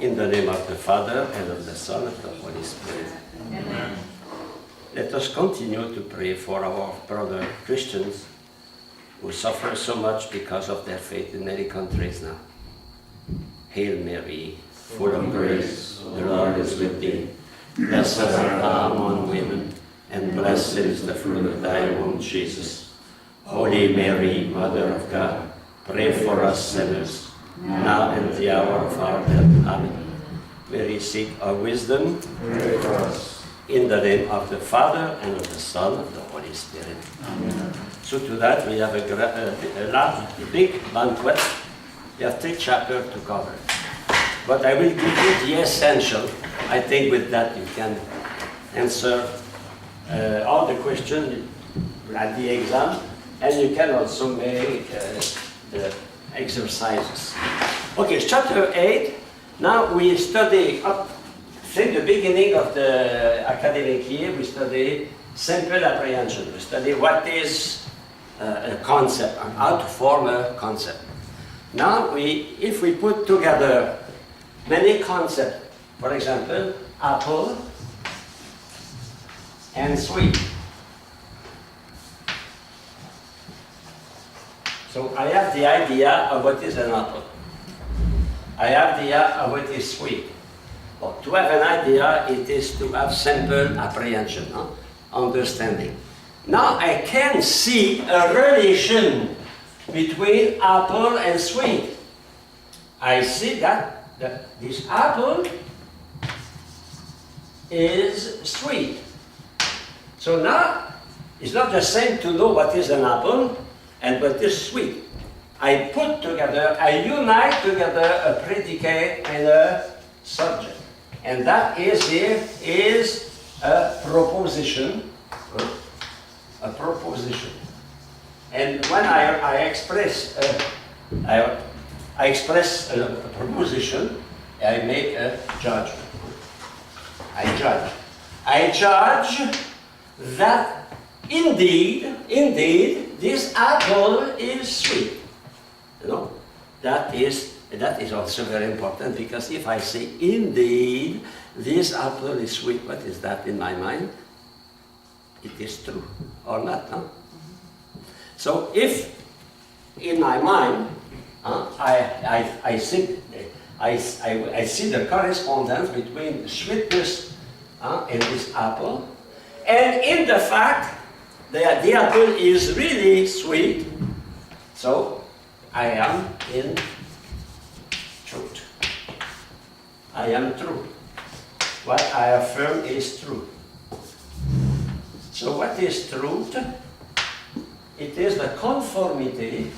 In the name of the Father, and of the Son, and of the Holy Spirit. Amen. Let us continue to pray for our brother Christians who suffer so much because of their faith in many countries now. Hail Mary, full of grace, the Lord is with thee. Blessed art thou among women, and blessed is the fruit of thy womb, Jesus. Holy Mary, Mother of God, pray for us sinners, now and the hour of our death. Amen. We receive our wisdom. Pray for us. In the name of the Father, and of the Son, and of the Holy Spirit. Amen. So to that we have a large, big banquet. We have 3 chapters to cover. But I will give you the essential. I think with that you can answer all the questions at the exam, and you can also make the exercises. Okay, chapter 8. Now we study up since the beginning of the academic year. We study simple apprehension. We study what is a concept and how to form a concept. Now if we put together many concepts, for example, apple and sweet. So I have the idea of what is an apple. I have the idea of what is sweet. But to have an idea, it is to have simple apprehension, understanding. Now I can see a relation between apple and sweet. I see that this apple is sweet. So now it's not the same to know what is an apple and what is sweet. I put together, I unite together a predicate and a subject. And that is here is a proposition. A proposition. And when I express a proposition, I make a judgment. I judge. I judge that indeed, this apple is sweet. You know, that is also very important, because if I say indeed this apple is sweet, what is that in my mind? It is true or not? Huh? So if in my mind I see the correspondence between sweetness and this apple, and in the fact that the apple is really sweet, so I am in truth. I am true. What I affirm is true. So what is truth? It is the conformity,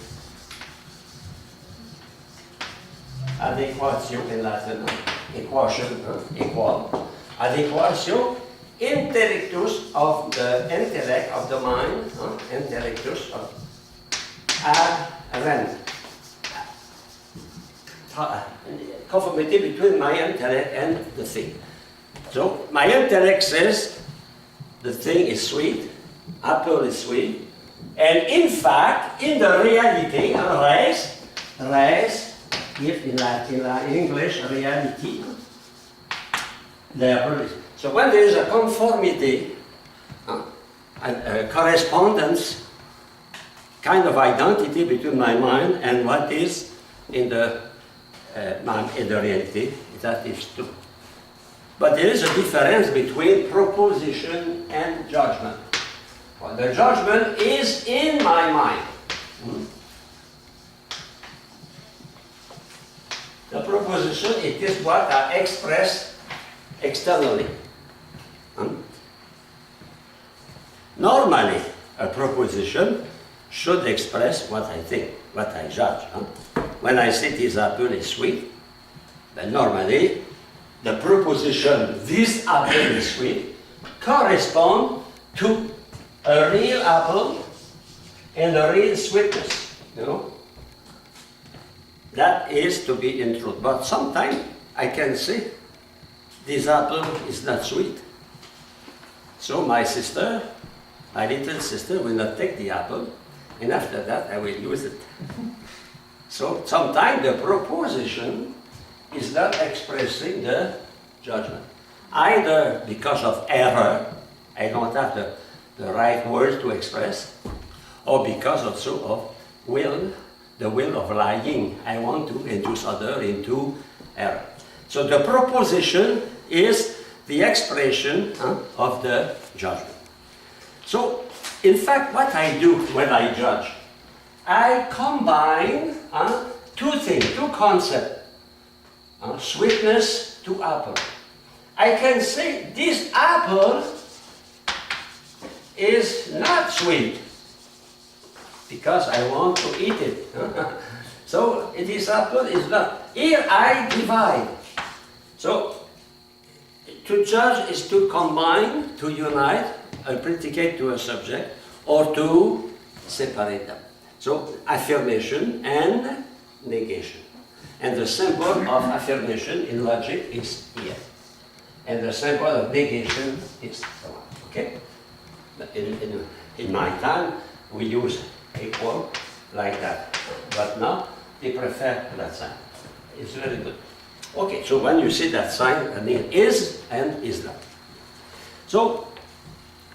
adequatio in Latin, equation, equal, adequatio, intellectus of the intellect, of the mind, intellectus of ad rem. Conformity between my intellect and the thing. So my intellect says the thing is sweet, apple is sweet, and in fact, in the reality, res, if in English, reality, the apple is. So when there is a conformity, a correspondence, kind of identity between my mind and what is in the reality, that is true. But there is a difference between proposition and judgment. Well, the judgment is in my mind. The proposition, it is what I express externally. Normally, a proposition should express what I think, what I judge. When I say this apple is sweet, then normally the proposition this apple is sweet corresponds to a real apple and a real sweetness, you know. That is to be in truth. But sometimes I can say this apple is not sweet. So my little sister will not take the apple, and after that I will use it. So sometimes the proposition is not expressing the judgment. Either because of error, I don't have the right word to express, or because also of the will of lying. I want to induce others into error. So the proposition is the expression of the judgment. So, in fact, what I do when I judge, I combine two things, two concepts. Sweetness to apple. I can say this apple is not sweet because I want to eat it. So this apple is not. Here I divide. So to judge is to combine, to unite a predicate to a subject, or to separate them. So affirmation and negation. And the symbol of affirmation in logic is here. And the symbol of negation is the one. Okay? In my time, we use equal like that. But now, they prefer that sign. It's very good. Okay, so when you see that sign, I mean is and is not. So,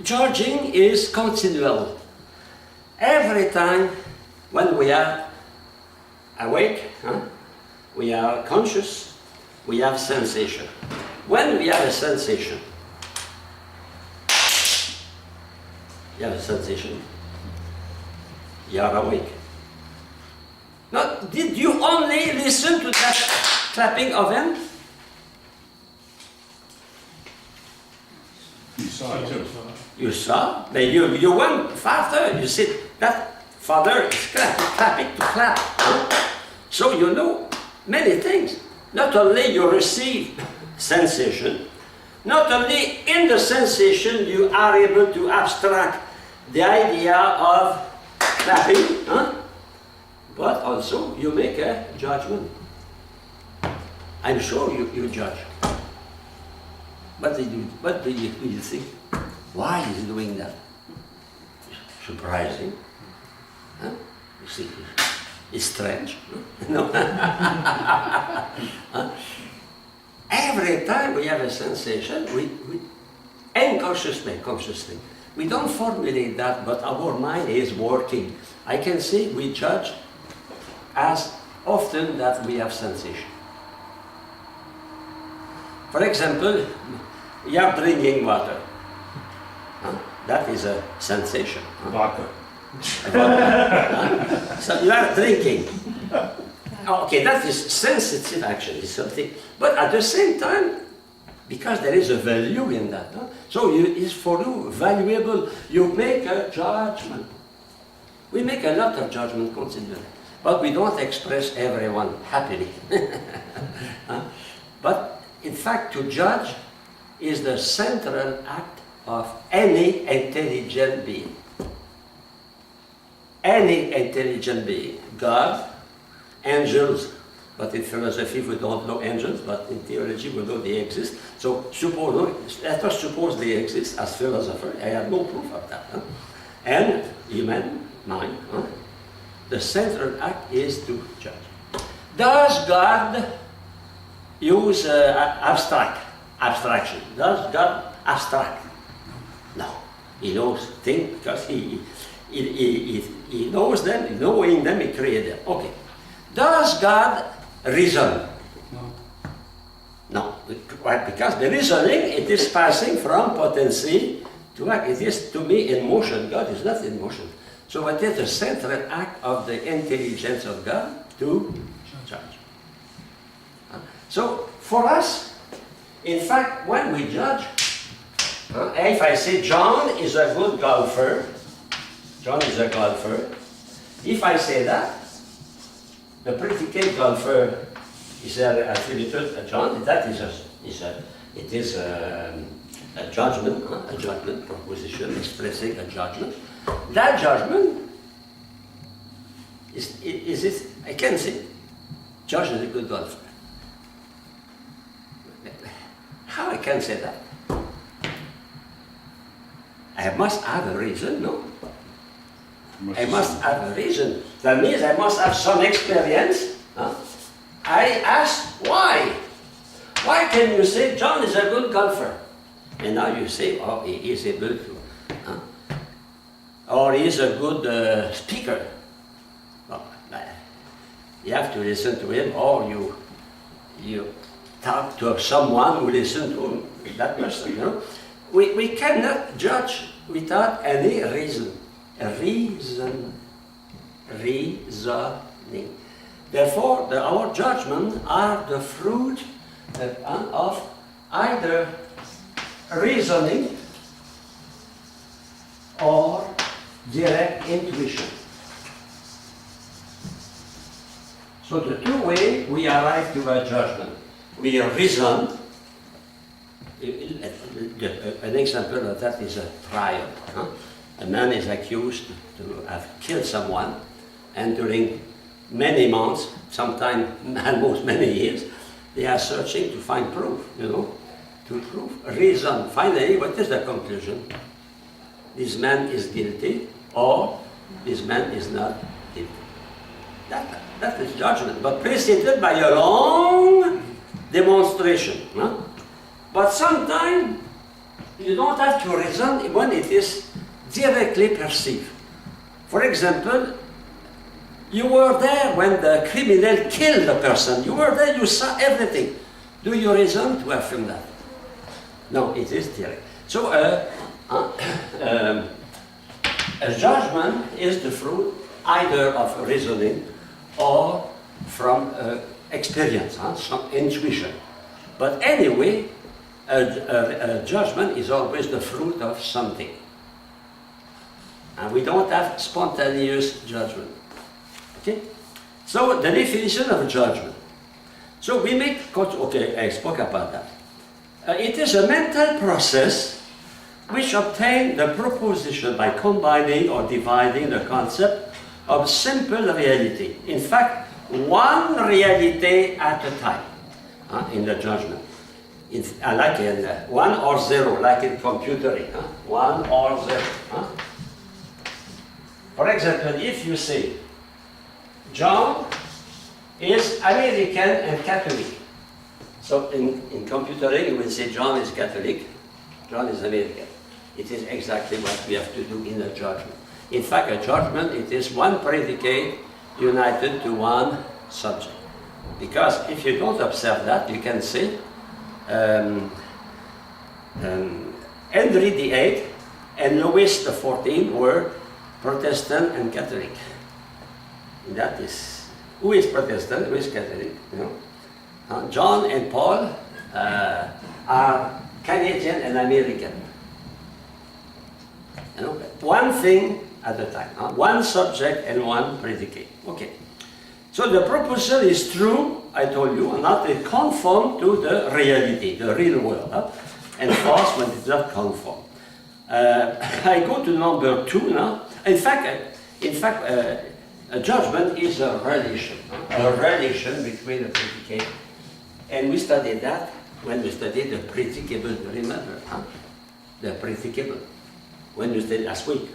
judging is continual. Every time when we are awake, we are conscious, we have sensation. When we have a sensation, you have a sensation, you are awake. Now, did you only listen to that clapping of hands? You saw it too. You saw, but you went farther. You said that father is clapping to clap. So you know many things. Not only you receive sensation, not only in the sensation you are able to abstract the idea of clapping, but also you make a judgment. I'm sure you judge. What do you think? Why is he doing that? Surprising. Huh? You see, it's strange. No? Huh? Every time we have a sensation, we unconsciously, consciously, we don't formulate that, but our mind is working. I can say we judge as often that we have sensation. For example, you are drinking water. That is a sensation. Vodka. So you are drinking. Okay, that is sensitive action, it's something. But at the same time, because there is a value in that, so it's for you valuable, you make a judgment. We make a lot of judgment continually, but we don't express everyone happily. But in fact, to judge is the central act of any intelligent being. Any intelligent being. God, angels, but in philosophy we don't know angels, but in theology we know they exist. So let us suppose they exist as philosophers. I have no proof of that. And human mind. The central act is to judge. Does God use abstraction? Does God abstract? No. He knows things because he knows them, knowing them, he created them. Okay. Does God reason? No. No. Why? Because the reasoning, it is passing from potency to act. It is, to me, in motion. God is not in motion. So what is the central act of the intelligence of God? To judge. So, for us, in fact, when we judge, if I say John is a good golfer, John is a golfer, if I say that, the predicate golfer is attributed to John, that is a judgment proposition expressing a judgment. That judgment is it, I can say, Josh is a good golfer. How I can say that? I must have a reason, no? I must have a reason. That means I must have some experience. I ask why. Why can you say John is a good golfer? And now you say, oh, he is able to. Or he is a good speaker. Well, you have to listen to him, or you talk to someone who listens to that person. You know? We cannot judge without any reason. Reasoning. Therefore, our judgments are the fruit of either reasoning or direct intuition. So the two ways we arrive to a judgment. We reason. An example of that is a trial. A man is accused to have killed someone, and during many months, sometimes almost many years, they are searching to find proof, to prove reason. Finally, what is the conclusion? This man is guilty, or this man is not guilty. That is judgment, but preceded by a long demonstration. But sometimes you don't have to reason when it is directly perceived. For example, you were there when the criminal killed the person. You were there, you saw everything. Do you reason to affirm that? No, it is direct. So a judgment is the fruit either of reasoning or from experience, some intuition. But anyway, a judgment is always the fruit of something. And we don't have spontaneous judgment. Okay? So the definition of judgment. So we make, okay, I spoke about that. It is a mental process which obtains the proposition by combining or dividing the concept of simple reality. In fact, one reality at a time in the judgment. Like in 1 or 0, like in computing. 1 or 0. For example, if you say, John is American and Catholic. So in computing, you will say John is Catholic, John is American. It is exactly what we have to do in a judgment. In fact, a judgment, it is one predicate united to one subject. Because if you don't observe that, you can say, Henry VIII and Louis XIV were Protestant and Catholic. That is, who is Protestant, who is Catholic? John and Paul are Canadian and American. One thing at a time, one subject and one predicate. Okay. So the proposition is true, I told you, and not conform to the reality, the real world, and false when it does not conform. I go to number 2 now. In fact, a judgment is a relation between a predicate, and we studied that when we studied the predicable. Remember, the predicable when we studied last week.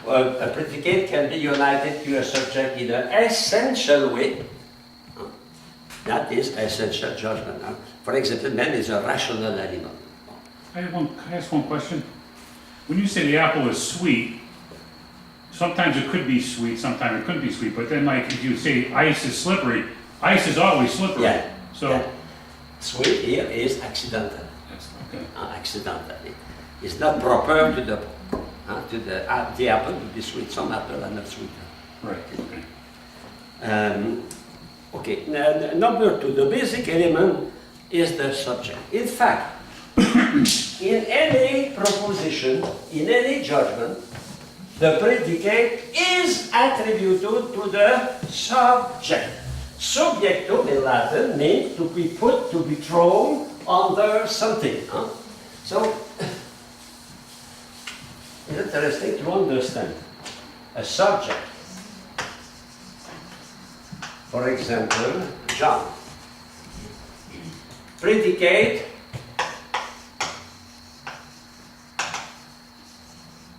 Well, a predicate can be united to a subject in an essential way. That is essential judgment. For example, man is a rational animal. Can I ask one question? When you say the apple is sweet, sometimes it could be sweet, sometimes it couldn't be sweet, but then like if you say ice is slippery, ice is always slippery. Yeah. So yeah. Sweet here is accidental. Okay. Accidental. It's not proper to the apple to be sweet. Some apples are not sweet. Right. Okay. Okay. Number 2, the basic element is the subject. In fact, in any proposition, in any judgment, the predicate is attributed to the subject. Subjectum in Latin means to be put, to be thrown under something. So, it's interesting to understand a subject. For example, John. Predicate,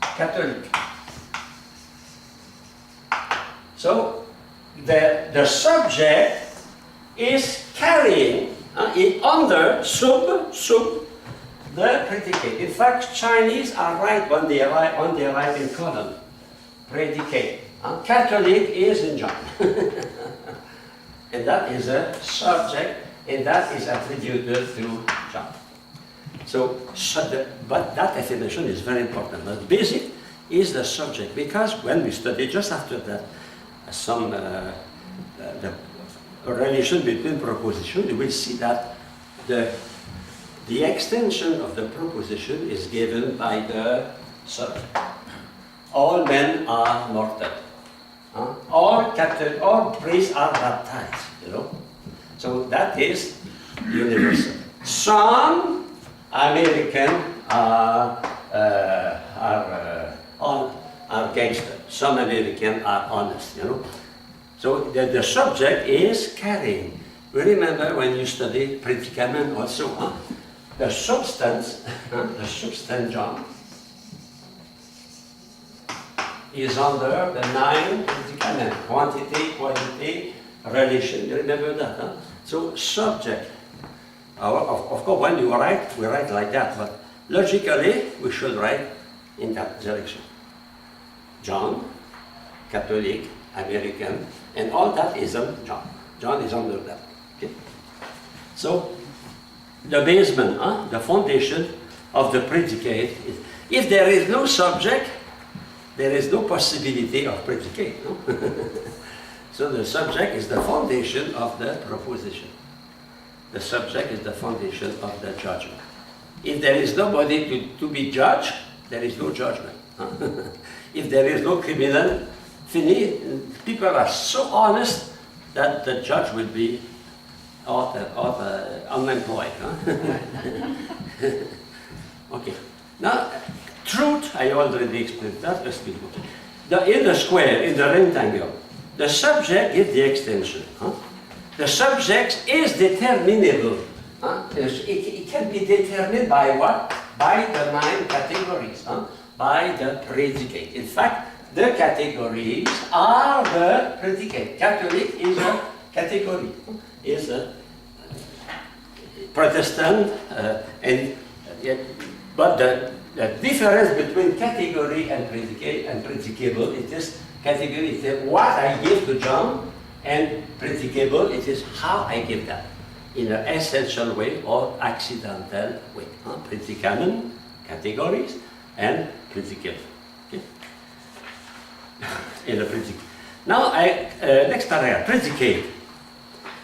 Catholic. So, the subject is carrying, under sub the predicate. In fact, Chinese are right when they write in column. Predicate. Catholic is in John. And that is a subject, and that is attributed to John. But that definition is very important. The basic is the subject, because when we study just after that the relation between proposition, you will see that the extension of the proposition is given by the subject. All men are mortal. All priests are baptized, you know. So that is universal. Some American are gangster. Some American are honest, you know. So the subject is carrying. We remember when you study predicament also, the substance, John, is under the 9 predicament, quantity, quality, relation. You remember that? So subject. Of course, when you write, we write like that, but logically, we should write in that direction. John, Catholic, American, and all that is John. John is under that. Okay? So, the basement, the foundation of the predicate is, if there is no subject, there is no possibility of predicate. No? So the subject is the foundation of the proposition. The subject is the foundation of the judgment. If there is nobody to be judged, there is no judgment. If there is no criminal, fini. People are so honest that the judge will be unemployed. Okay. Now, truth, I already explained that. Let's be good. In the square, in the rectangle, the subject is the extension. The subject is determinable. It can be determined by what? By the 9 categories. By the predicate. In fact, the categories are the predicate. Catholic is a category. Is a Protestant, but the difference between category and predicate and predicable, it is category, it is what I give to John, and predicable, it is how I give that, in an essential way or accidental way. Predicament, categories, and predicable. Okay? In a predicate. Now, next paragraph, predicate.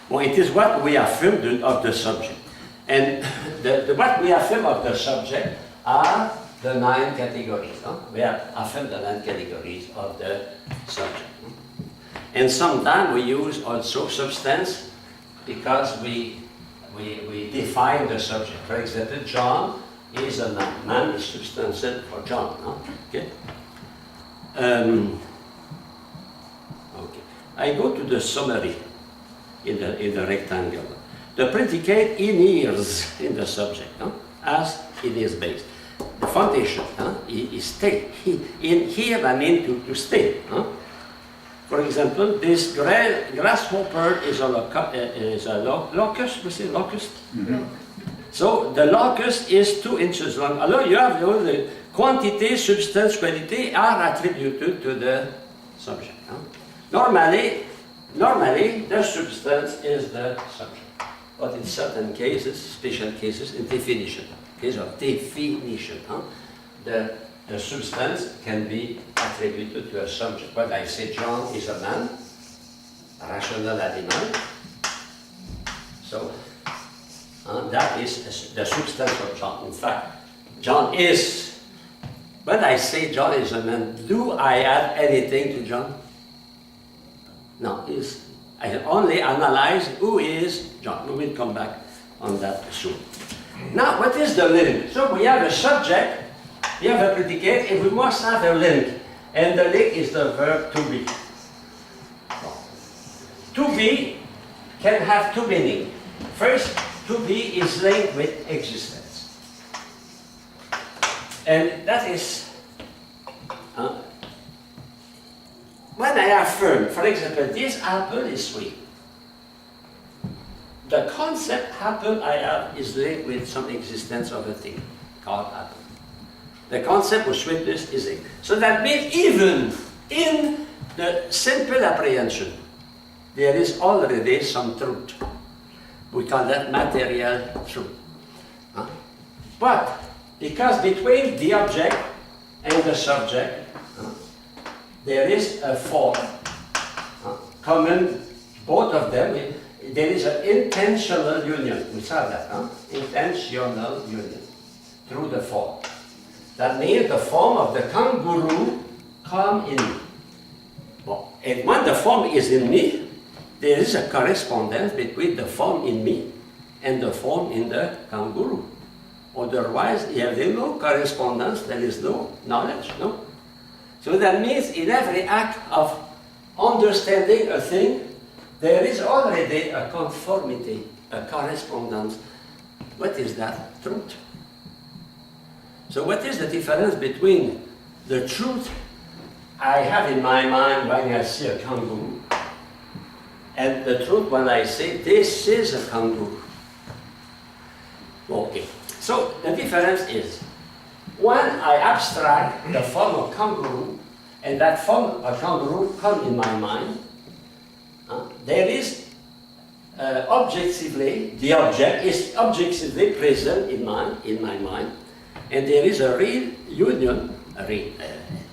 Well, it is what we affirm of the subject. And what we affirm of the subject are the 9 categories. We have affirmed the 9 categories of the subject. And sometimes we use also substance because we define the subject. For example, John is a man. Man is substantial for John. Okay. Okay. I go to the summary in the rectangle. The predicate inheres in the subject as it is based. The foundation is stay. In here I mean to stay. For example, this grasshopper is a locust. We say locust. Mm-hmm. So the locust is 2 inches long. Although you have the quantity, substance, quality are attributed to the subject. Normally, the substance is the subject. But in certain cases, special cases, in definition, case of definition, the substance can be attributed to a subject. When I say John is a man, a rational animal, so that is the substance of John. In fact, John is, when I say John is a man, do I add anything to John? No, I only analyze who is John. We will come back on that soon. Now, what is the link? So we have a subject, we have a predicate, and we must have a link. And the link is the verb to be. To be can have 2 meanings. First, to be is linked with existence. And that is, when I affirm, for example, this apple is sweet. the concept apple I have is linked with some existence of a thing called apple. The concept of sweetness is it. So that means even in the simple apprehension, there is already some truth. We call that material truth. Huh? But because between the object and the subject, there is a form, common, both of them, there is an intentional union. We saw that, intentional union through the form. That means the form of the kangaroo come in me. Well, and when the form is in me, there is a correspondence between the form in me and the form in the kangaroo. Otherwise, if there is no correspondence, there is no knowledge, no? So that means in every act of understanding a thing, there is already a conformity, a correspondence. What is that? Truth. So what is the difference between the truth I have in my mind when I see a kangaroo and the truth when I say this is a kangaroo? Okay. So the difference is when I abstract the form of kangaroo and that form of kangaroo comes in my mind, there is objectively, the object is objectively present in my mind, and there is a real union,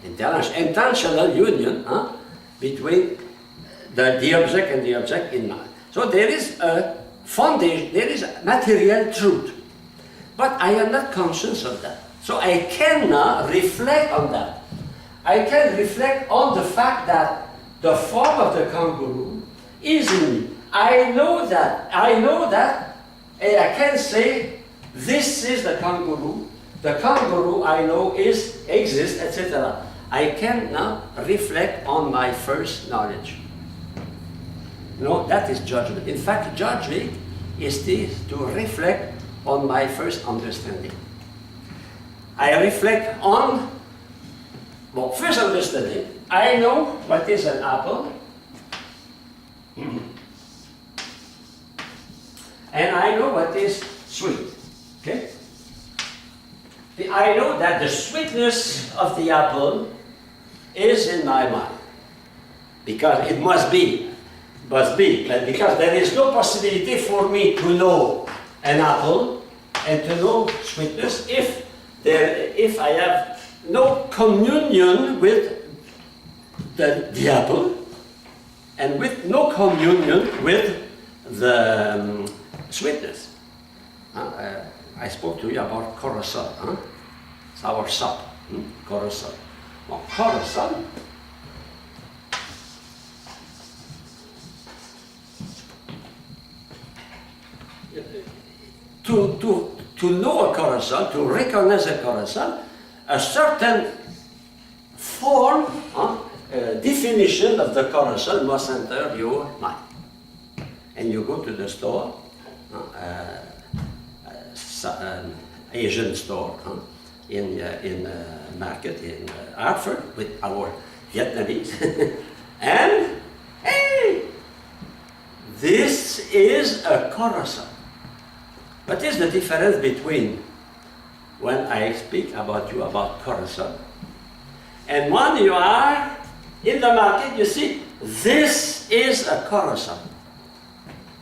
intentional union between the object and the object in mind. So there is a foundation, there is a material truth, but I am not conscious of that. So I cannot reflect on that. I can reflect on the fact that the form of the kangaroo is in me. I know that, and I can say, this is the kangaroo I know exists, etc. I cannot reflect on my first knowledge. No, that is judgment. In fact, judging is to reflect on my first understanding. I reflect on, well, first understanding. I know what is an apple. And I know what is sweet. Okay? I know that the sweetness of the apple is in my mind. Because it must be. But because there is no possibility for me to know an apple and to know sweetness if I have no communion with the apple and with no communion with the sweetness. I spoke to you about cortisol. It's our sap, cortisol. Well, cortisol to know a cortisol, to recognize a cortisol, a certain form, definition of the cortisol must enter your mind. And you go to the store, Asian store in market in Hartford with our Vietnamese, and hey, this is a cortisol. What is the difference between when I speak about you about cortisol and when you are in the market, you see, this is a cortisol.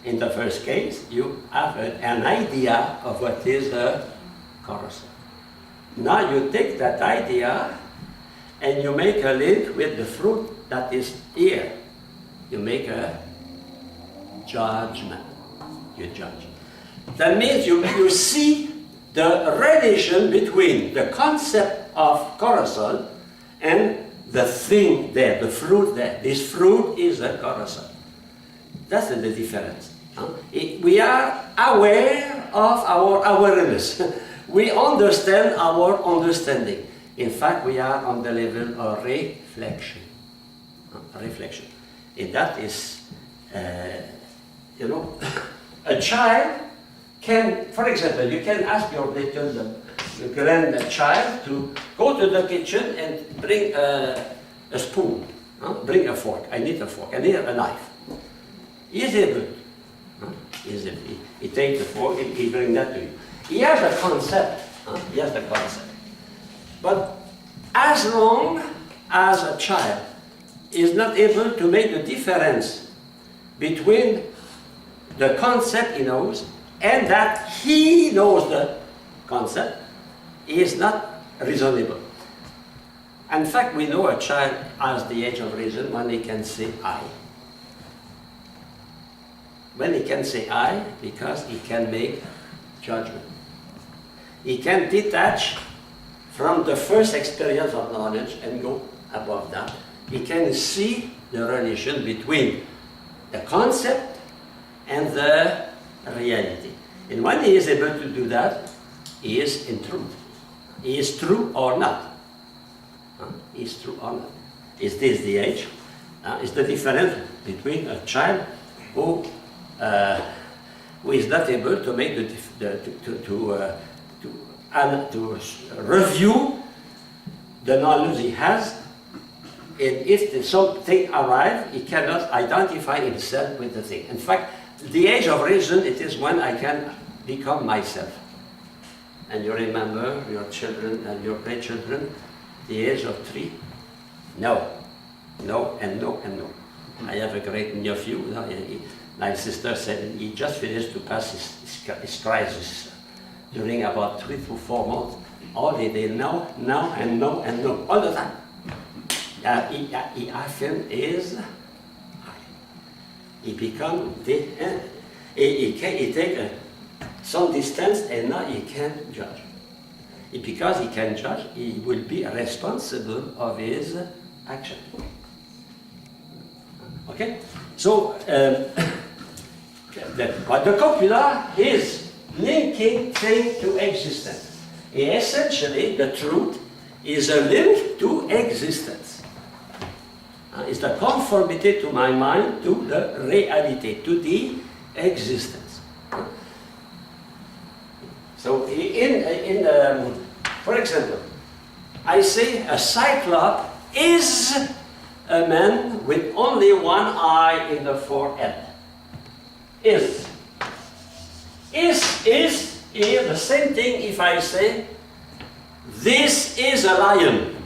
In the first case, you have an idea of what is a cortisol. Now you take that idea and you make a link with the fruit that is here. You make a judgment. You judge. That means you see the relation between the concept of cortisol and the thing there, the fruit there. This fruit is a cortisol. That's the difference. We are aware of our awareness. We understand our understanding. In fact, we are on the level of reflection. Reflection. And that is, a child can, for example, you can ask your little grandchild to go to the kitchen and bring a spoon, bring a fork. I need a fork, I need a knife. Is it good? He takes the fork, he brings that to you. He has a concept. He has the concept. But as long as a child is not able to make the difference between the concept he knows and that he knows the concept, he is not reasonable. In fact, we know a child has the age of reason when he can say I. When he can say I, because he can make judgment. He can detach from the first experience of knowledge and go above that. He can see the relation between the concept and the reality. And when he is able to do that, he is in truth. He is true or not. He is true or not. Is this the age? Is the difference between a child who is not able to make to review the knowledge he has, and if something arrives, he cannot identify himself with the thing. In fact, the age of reason, it is when I can become myself. And you remember your children and your grandchildren, the age of 3? No. No, and no, and no. I have a great nephew. My sister said he just finished to pass his crisis during about 3 to 4 months. All they did, no, no, and no, and no, all the time. He often is, he become, he take some distance and now he can judge. Because he can judge, he will be responsible of his action. Okay? So, but the copula is linking thing to existence. Essentially, the truth is a link to existence. It's the conformity to my mind, to the reality, to the existence. So, for example, I say a cyclops is a man with only one eye in the forehead. Is here the same thing if I say this is a lion.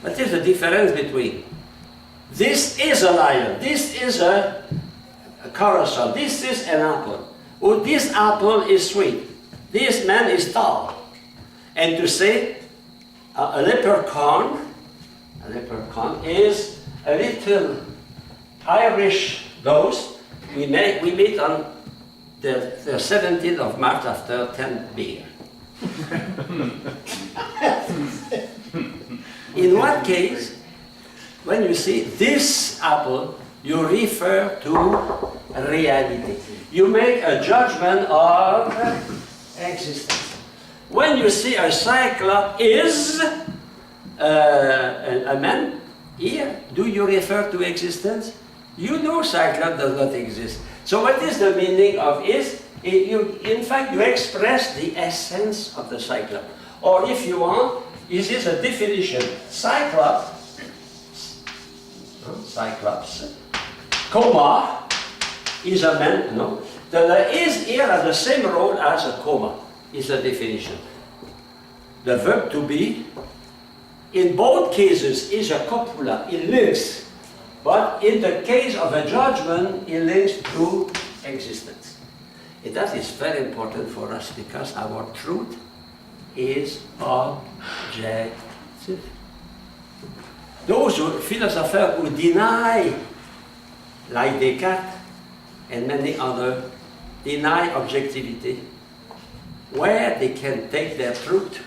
What is the difference between this is a lion, this is a carousel, this is an apple. Oh, this apple is sweet, this man is tall. And to say a leprechaun is a little Irish ghost. We meet on the 17th of March after 10 beer. In what case, when you see this apple, you refer to reality. You make a judgment of existence. When you see a cyclops is a man, here, do you refer to existence? You know cyclops does not exist. So what is the meaning of is? In fact, you express the essence of the cyclops. Or if you want, this is a definition. Cyclops, coma, is a man, no. The is here has the same role as a coma, is a definition. The verb to be, in both cases, is a copula, it links. But in the case of a judgment, it links to existence. And that is very important for us because our truth is objective. Those philosophers who deny, like Descartes and many others, deny objectivity, where they can take their truth.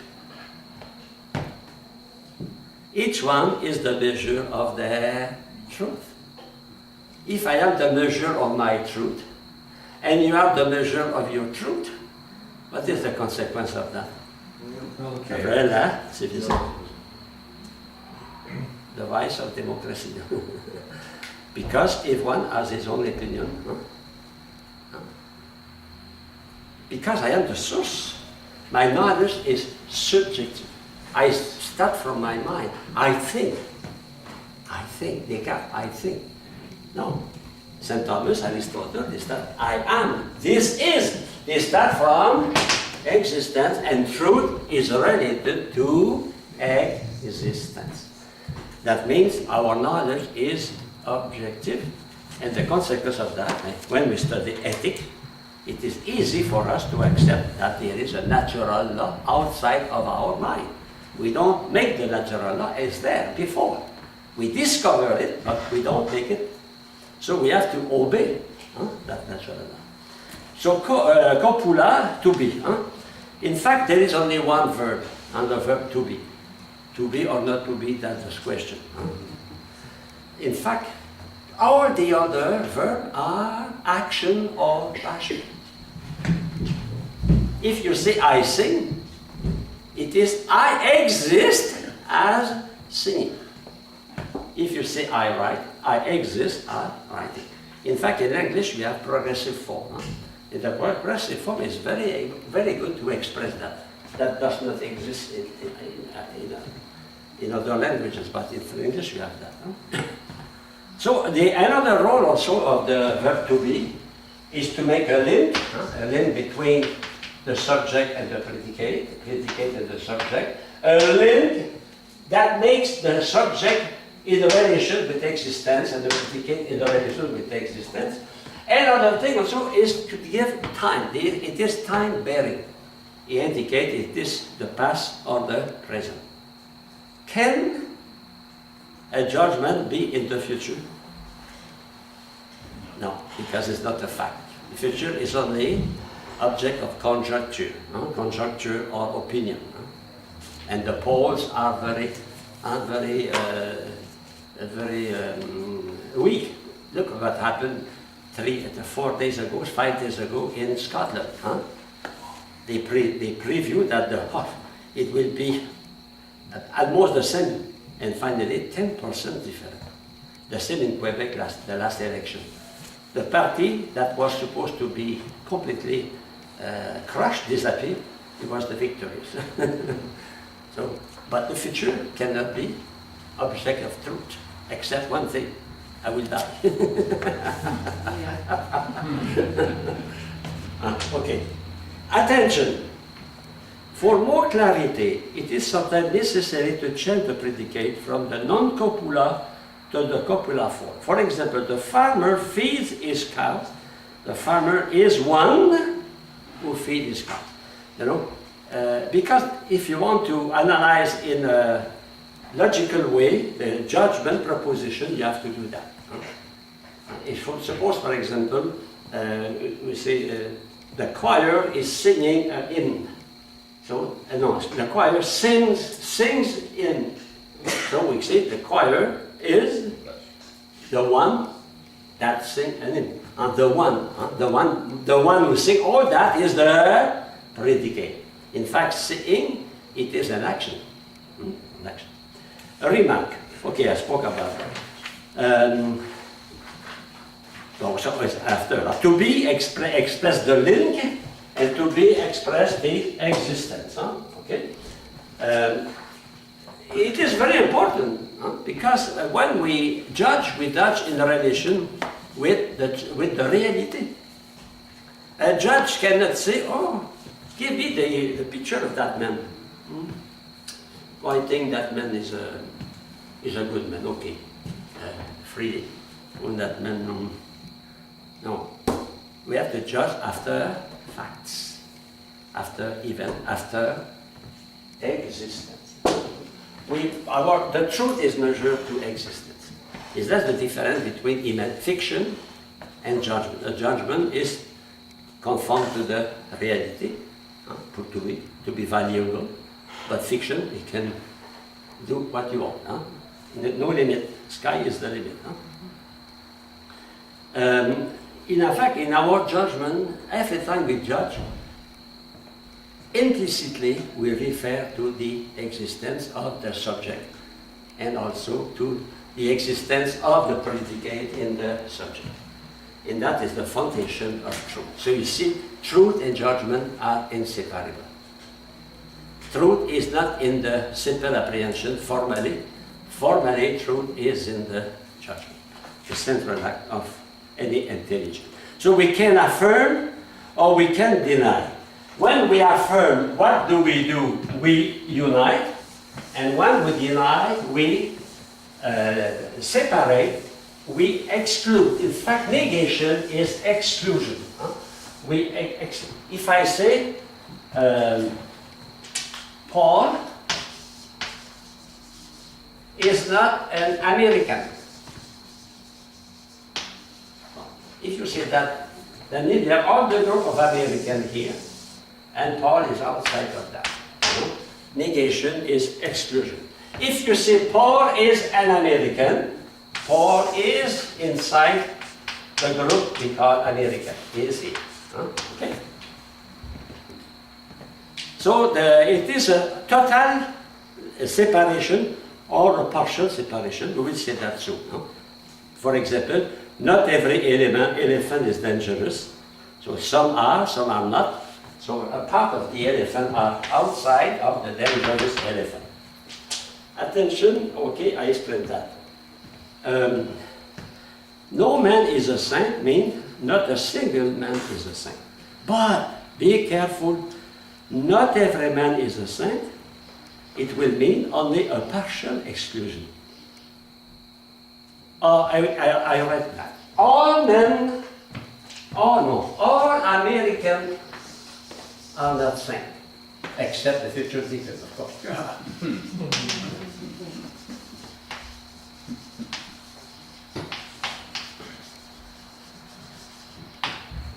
Each one is the measure of their truth. If I am the measure of my truth, and you have the measure of your truth, what is the consequence of that? Okay. Voilà, c'est bizarre. The vice of democracy. Because if one has his own opinion, because I am the source, my knowledge is subjective. I start from my mind. I think, Descartes, I think. No. St. Thomas, Aristotle, they start, I am. This is. They start from existence, and truth is related to existence. That means our knowledge is objective, and the consequence of that, when we study ethics, it is easy for us to accept that there is a natural law outside of our mind. We don't make the natural law, it's there before. We discover it, but we don't make it. So we have to obey that natural law. So copula, to be. In fact, there is only one verb, and the verb to be. To be or not to be, that's the question. In fact, all the other verbs are action or passion. If you say I sing, it is I exist as singing. If you say I write, I exist as writing. In fact, in English, we have progressive form. In the progressive form is very, very good to express that. That does not exist in other languages, but in English we have that. So another role also of the verb to be is to make a link between the subject and the predicate and the subject, a link that makes the subject in the relation with existence and the predicate in the relation with existence. Another thing also is to give time. It is time bearing. It indicates it is the past or the present. Can a judgment be in the future? No, because it's not a fact. The future is only object of conjecture, conjecture or opinion. And the poles are very weak. Look at what happened 4 days ago, 5 days ago in Scotland. They preview that it will be at almost the same, and finally 10% different. The same in Quebec, the last election. The party that was supposed to be completely crushed, disappeared, it was the victories. So, but the future cannot be object of truth, except one thing: I will die. Okay. Attention. For more clarity, it is sometimes necessary to change the predicate from the non-copula to the copula form. For example, the farmer feeds his cows. The farmer is one who feeds his cows. You know, because if you want to analyze in a logical way the judgment proposition, you have to do that. If suppose, for example, we say the choir is singing an hymn. So, no, the choir sings in. So we say the choir is the one that sings an hymn. And the one who sings, all that is the predicate. In fact, singing, it is an action. An action. A remark. Okay, I spoke about that. So it's after. To be express the link, and to be express the existence. Okay? It is very important because when we judge in relation with the reality. A judge cannot say, "Oh, give me the picture of that man. I think that man is a good man. Okay, freely. On that man, no. We have to judge after facts, after event, after existence. The truth is measured to existence. Is that the difference between fiction and judgment? A judgment is conformed to the reality, to be valuable, but fiction, you can do what you want. No limit. Sky is the limit. In fact, in our judgment, every time we judge, implicitly we refer to the existence of the subject and also to the existence of the predicate in the subject. And that is the foundation of truth. So you see, truth and judgment are inseparable. Truth is not in the simple apprehension formally. Formally, truth is in the judgment, the central act of any intelligence. So we can affirm or we can deny. When we affirm, what do? We unite, and when we deny, we separate, we exclude. In fact, negation is exclusion. Huh? If I say Paul is not an American. If you say that, then you have all the group of Americans here, and Paul is outside of that. You know? Negation is exclusion. If you say Paul is an American, Paul is inside the group we call American. He is here. Huh? Okay. So it is a total separation or a partial separation. We will say that soon. No? For example, not every elephant is dangerous. So some are not. So a part of the elephant are outside of the dangerous elephant. Attention, okay, I explained that. No man is a saint means not a single man is a saint. But be careful, not every man is a saint. It will mean only a partial exclusion. I read that. All men, all Americans are not saints, except the future deacons, of course.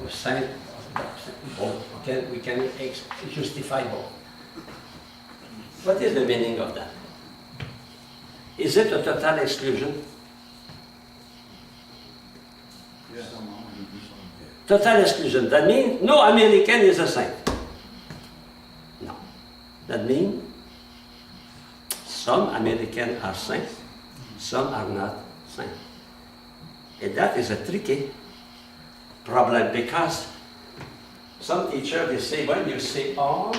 Saint, both. Okay, we can justify both. What is the meaning of that? Is it a total exclusion? Total exclusion. That means no American is a saint. No. That means some Americans are saints, some are not saints. And that is a tricky problem because some teachers they say when you say all,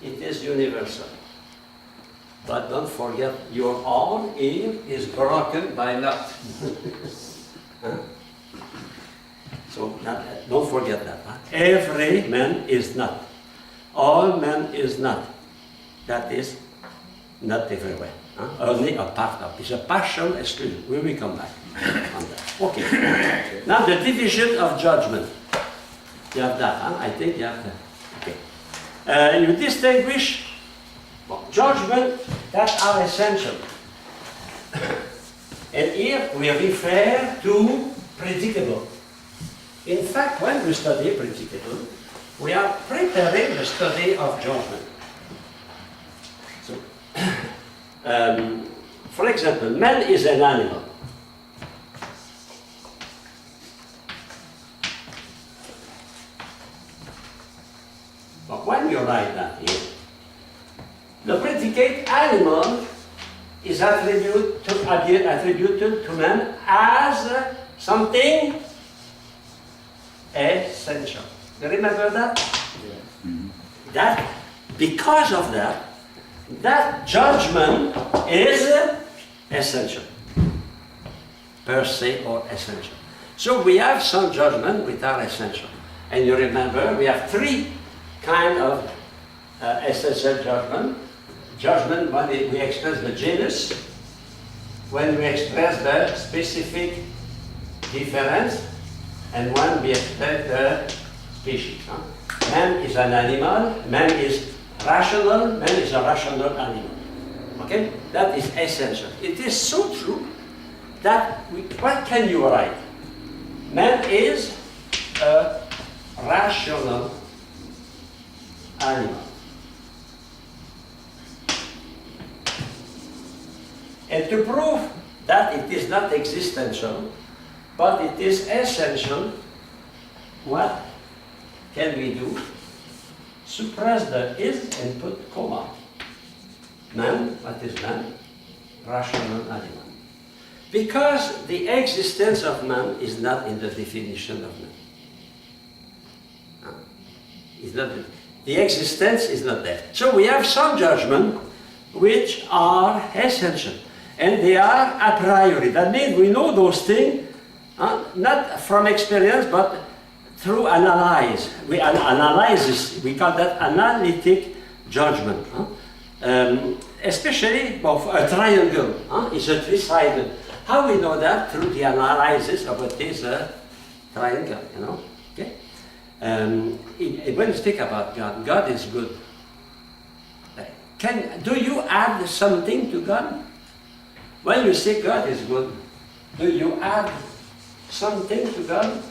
it is universal. But don't forget your all here is broken by not. Huh? So don't forget that. Huh? Every man is not. All men is not. That is not everywhere. Huh? Only a part of it. It's a partial exclusion. We will come back on that. Okay. Now the division of judgment. You have that, huh? I think you have that. Okay. You distinguish judgment that are essential. And here we refer to predicable. In fact, when we study predicable, we are preparing the study of judgment. So, for example, man is an animal. But when you write that here, the predicate animal is attributed to man as something essential. You remember that? Yeah. Mm-hmm. That because of that, that judgment is essential, per se or essential. So we have some judgment which are essential. And you remember we have three kinds of essential judgment. Judgment when we express the genus, when we express the specific difference, and when we express the species. Huh? Man is an animal, man is rational, man is a rational animal. Okay? That is essential. It is so true that, what can you write? Man is a rational animal. And to prove that it is not existential, but it is essential, what can we do? Suppress the is and put comma. Man, what is man? Rational animal. Because the existence of man is not in the definition of man. It's not, the existence is not there. So we have some judgment which are essential. And they are a priori. That means we know those things Not from experience, but through analyze. We analyze this. We call that analytic judgment. Especially for a triangle. It's a three-sided. How we know that? Through the analysis of what is a triangle, you know. Okay? When you speak about God, God is good. Do you add something to God? When you say God is good, do you add something to God?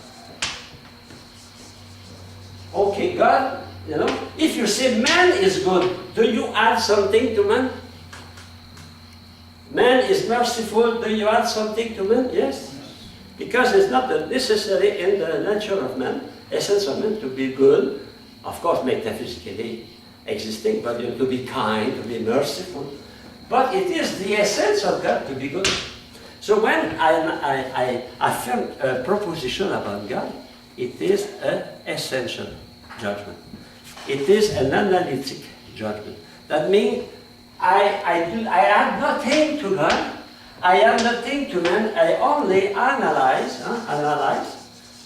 Okay, God, you know, if you say man is good, do you add something to man? Man is merciful, do you add something to man? Yes. Because it's not necessary in the nature of man, essence of man, to be good, of course metaphysically existing, but to be kind, to be merciful. But it is the essence of God to be good. So when I affirm a proposition about God, it is an essential judgment. It is an analytic judgment. That means I add nothing to God, I add nothing to man, I only analyze,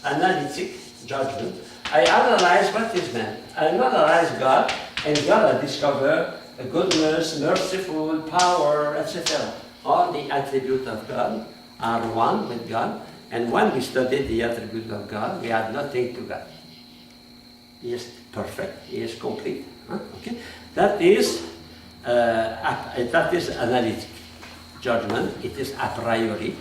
analytic judgment. I analyze what is man. I analyze God, and God I discover goodness, merciful, power, etc. All the attributes of God are one with God, and when we study the attributes of God, we add nothing to God. He is perfect, He is complete. Okay? That is analytic judgment. It is a priori,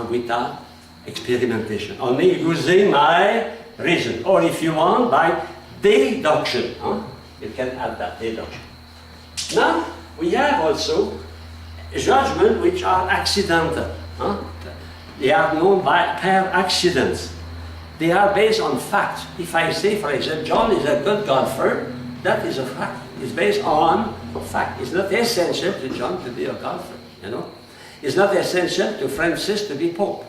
without experimentation, only using my reason, or if you want, by deduction. You can add that, deduction. Now, we have also judgment which are accidental. They are known by accidents. They are based on facts. If I say, for example, John is a good golfer, that is a fact. It's based on fact. It's not essential to John to be a golfer, you know. It's not essential to Francis to be Pope.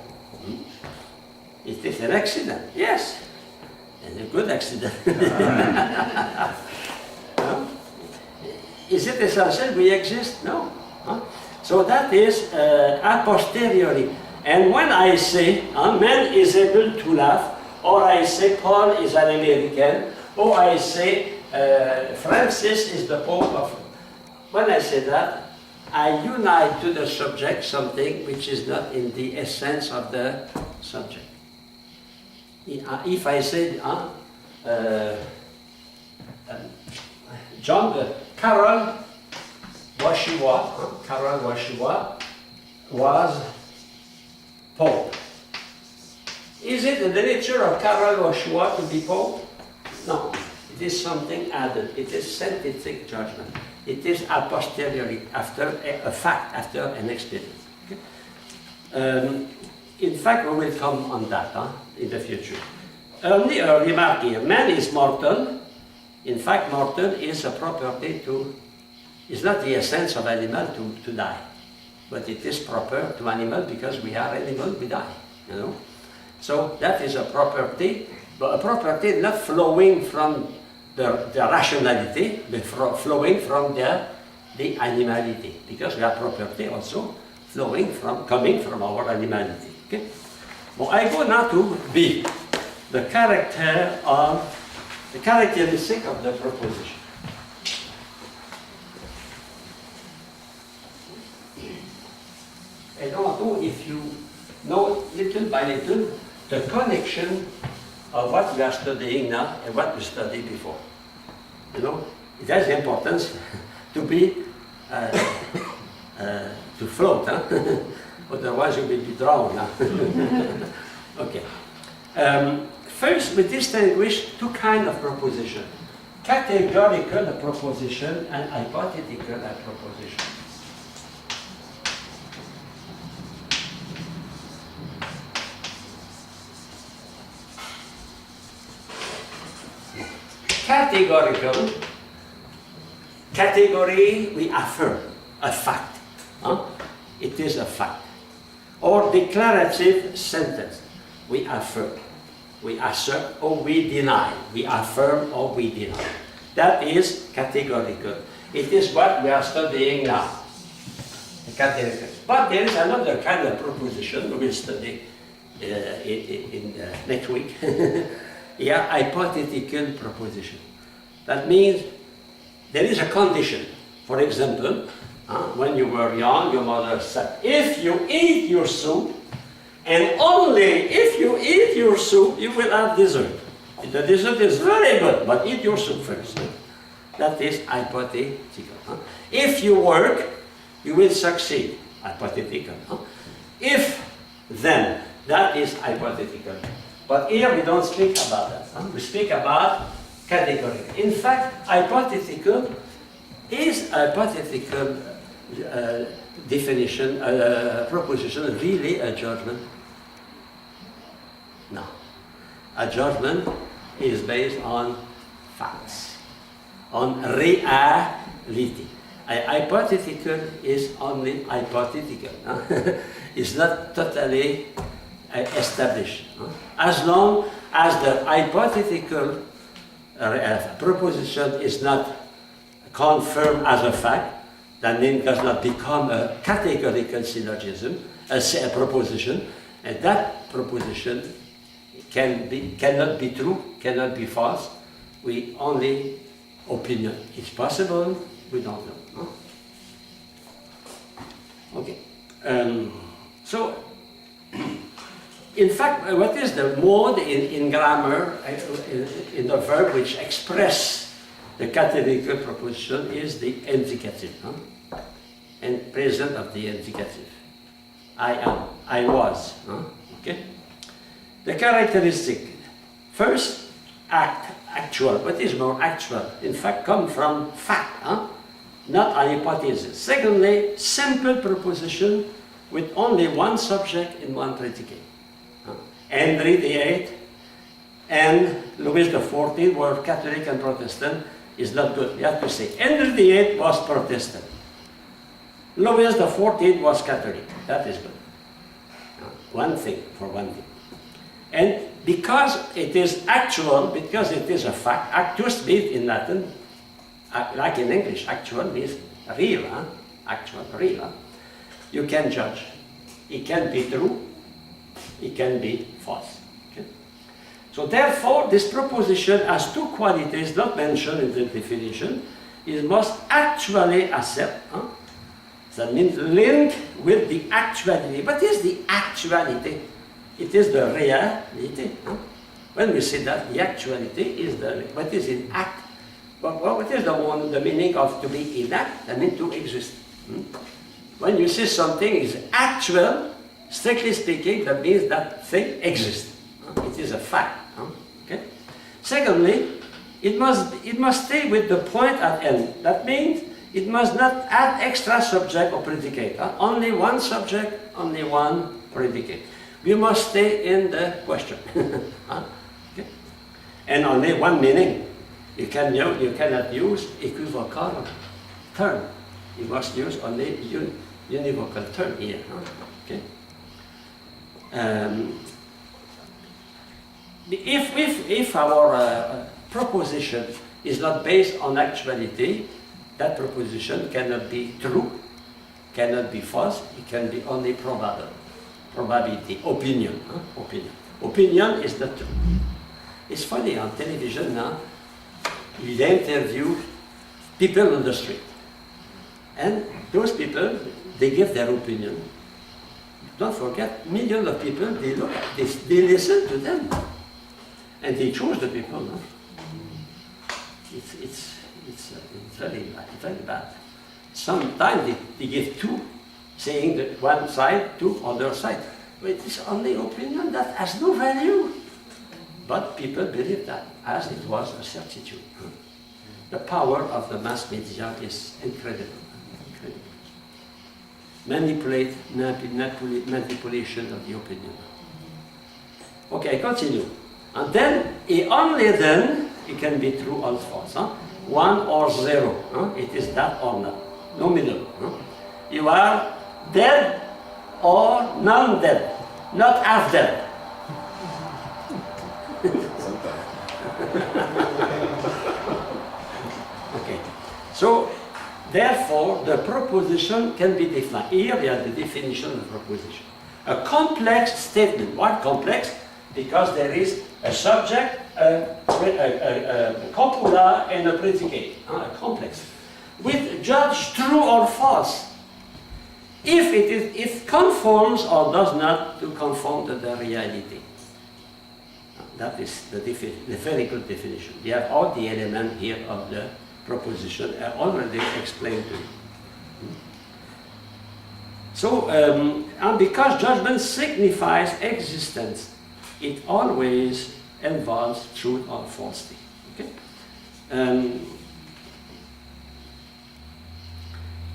It is an accident, yes. And a good accident. Is it essential we exist? No. So that is a posteriori. And when I say man is able to laugh, or I say Paul is an American, or I say Francis is the Pope of... When I say that, I unite to the subject something which is not in the essence of the subject. If I say Carol Washiwa was Pope. Is it in the nature of Carol Washiwa to be Pope? No. It is something added. It is scientific judgment. It is a posteriori, after a fact, after an experience. Okay? In fact, we will come on that in the future. Only a remark here. Man is mortal. In fact, mortal is a property to... It's not the essence of animal to die. But it is proper to animal because we are animal, we die. You know? So that is a property, but a property not flowing from the rationality, but flowing from the animality. Because we are property also coming from our animality. Okay? Well, I go now to B, the characteristic of the proposition. I don't know if you know little by little the connection of what we are studying now and what we studied before. You know, it has importance to be to float, otherwise you will be drowned. Okay. First, we distinguish two kinds of proposition: categorical proposition and hypothetical proposition. Categorical, category, we affirm a fact. It is a fact. Or declarative sentence, we affirm. We assert or we deny. We affirm or we deny. That is categorical. It is what we are studying now. Categorical. But there is another kind of proposition we will study next week. Yeah, hypothetical proposition. That means there is a condition. For example, when you were young, your mother said, if you eat your soup, and only if you eat your soup, you will have dessert. The dessert is very good, but eat your soup first. That is hypothetical. If you work, you will succeed. Hypothetical. If, then, that is hypothetical. But here we don't speak about that. We speak about category. In fact, hypothetical is hypothetical definition, proposition, really a judgment? No. A judgment is based on facts, on reality. A hypothetical is only hypothetical. It's not totally established. As long as the hypothetical proposition is not confirmed as a fact, that means does not become a categorical syllogism, a proposition, and that proposition cannot be true, cannot be false. We only opinion. It's possible, we don't know. Okay. So, in fact, what is the mode in grammar, in the verb which express the categorical proposition is the indicative, and present of the indicative. I am, I was, okay? The characteristic, first, actual. What is more actual? In fact, come from fact, not a hypothesis. Secondly, simple proposition with only one subject and one predicate. Henry VIII and Louis XIV were Catholic and Protestant is not good. You have to say Henry VIII was Protestant. Louis XIV was Catholic. That is good. One thing for one thing. And because it is actual, because it is a fact, actus means in Latin, like in English, actual means real, actual, real. You can judge. It can be true, it can be false. Okay? So therefore, this proposition has two qualities not mentioned in the definition. It must actually accept. That means link with the actuality. What is the actuality? It is the reality. When we say that, the actuality is the, what is in act? What is the meaning of to be in act? That means to exist. When you say something is actual, strictly speaking, that means that thing exists. It is a fact. Okay? Secondly, it must stay with the point at end. That means it must not add extra subject or predicate. Only one subject, only one predicate. We must stay in the question. Okay? And only one meaning. You cannot use equivocal term. You must use only univocal term here. Okay? If our proposition is not based on actuality, that proposition cannot be true, cannot be false, it can be only probable. Probability, opinion. Opinion is the truth. It's funny, on television now, they interview people on the street. And those people, they give their opinion. Don't forget, millions of people, they listen to them. And they choose the people. No? It's very bad. Sometimes they give two, saying that one side, two other side. But it's only opinion that has no value. But people believe that, as it was a certitude. The power of the mass media is incredible. Manipulation of the opinion. Okay, continue. And then, only then, it can be true or false. One or zero. It is that or not. No middle. You are dead or non-dead. Not half dead. Okay. So, therefore, the proposition can be defined. Here we have the definition of the proposition. A complex statement. Why complex? Because there is a subject, a copula, and a predicate. A complex. With judge true or false. If conforms or does not to conform to the reality. That is the very good definition. You have all the elements here of the proposition already explained to you. So, and because judgment signifies existence, it always involves truth or falsity. Okay?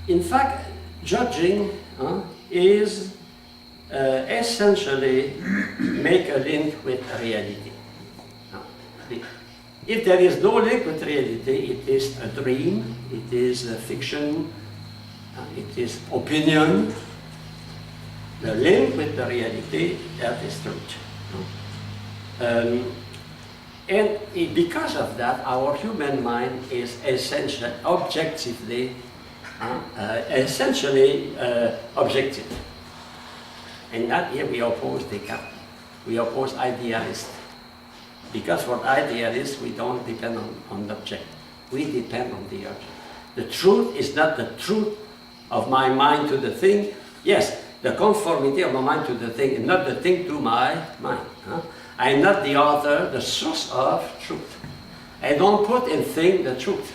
In fact, judging is essentially make a link with reality. If there is no link with reality, it is a dream, it is a fiction, it is opinion. The link with the reality, that is truth. Because of that, our human mind is essentially, objectively, objective. And that here we oppose Descartes. We oppose idealist. Because for idealists, we don't depend on the object. We depend on the object. The truth is not the truth of my mind to the thing. Yes, the conformity of my mind to the thing is not the thing to my mind. I am not the author, the source of truth. I don't put in thing the truth.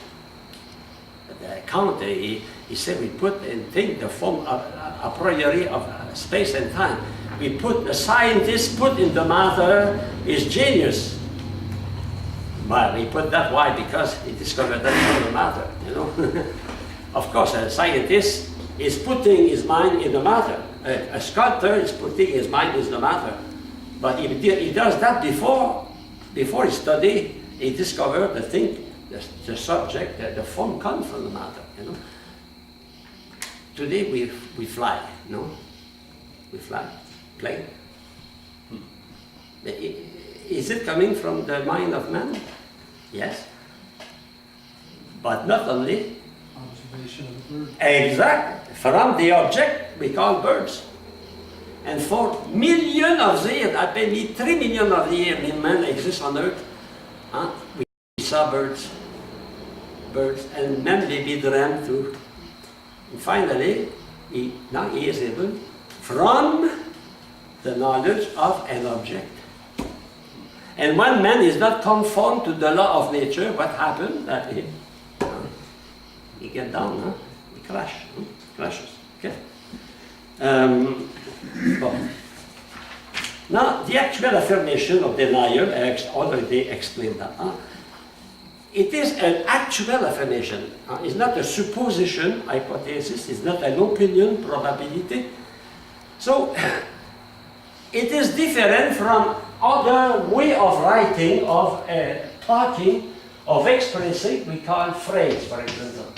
Kant, he said we put in thing the form a priori of space and time. We put, a scientist put in the matter his genius. But we put that, why? Because he discovered that from the matter, you know. Of course, a scientist is putting his mind in the matter. A sculptor is putting his mind in the matter. But he does that before his study, he discovered the thing, the subject, the form comes from the matter, you know. Today we fly, no? We fly, plane. Is it coming from the mind of man? Yes. But not only. Observation of the bird. Exactly. From the object we call birds. And for millions of years, maybe 3 million of years, when man exists on Earth, we saw birds, and man maybe dreamt too. And finally, now he is able, from the knowledge of an object. And when man is not conformed to the law of nature, what happens? That he gets down, he crashes. Okay. Bon. Now, the actual affirmation of denial, I already explained that. It is an actual affirmation. It's not a supposition, hypothesis. It's not an opinion, probability. So, it is different from other way of writing, of talking, of expressing. We call phrase, for example,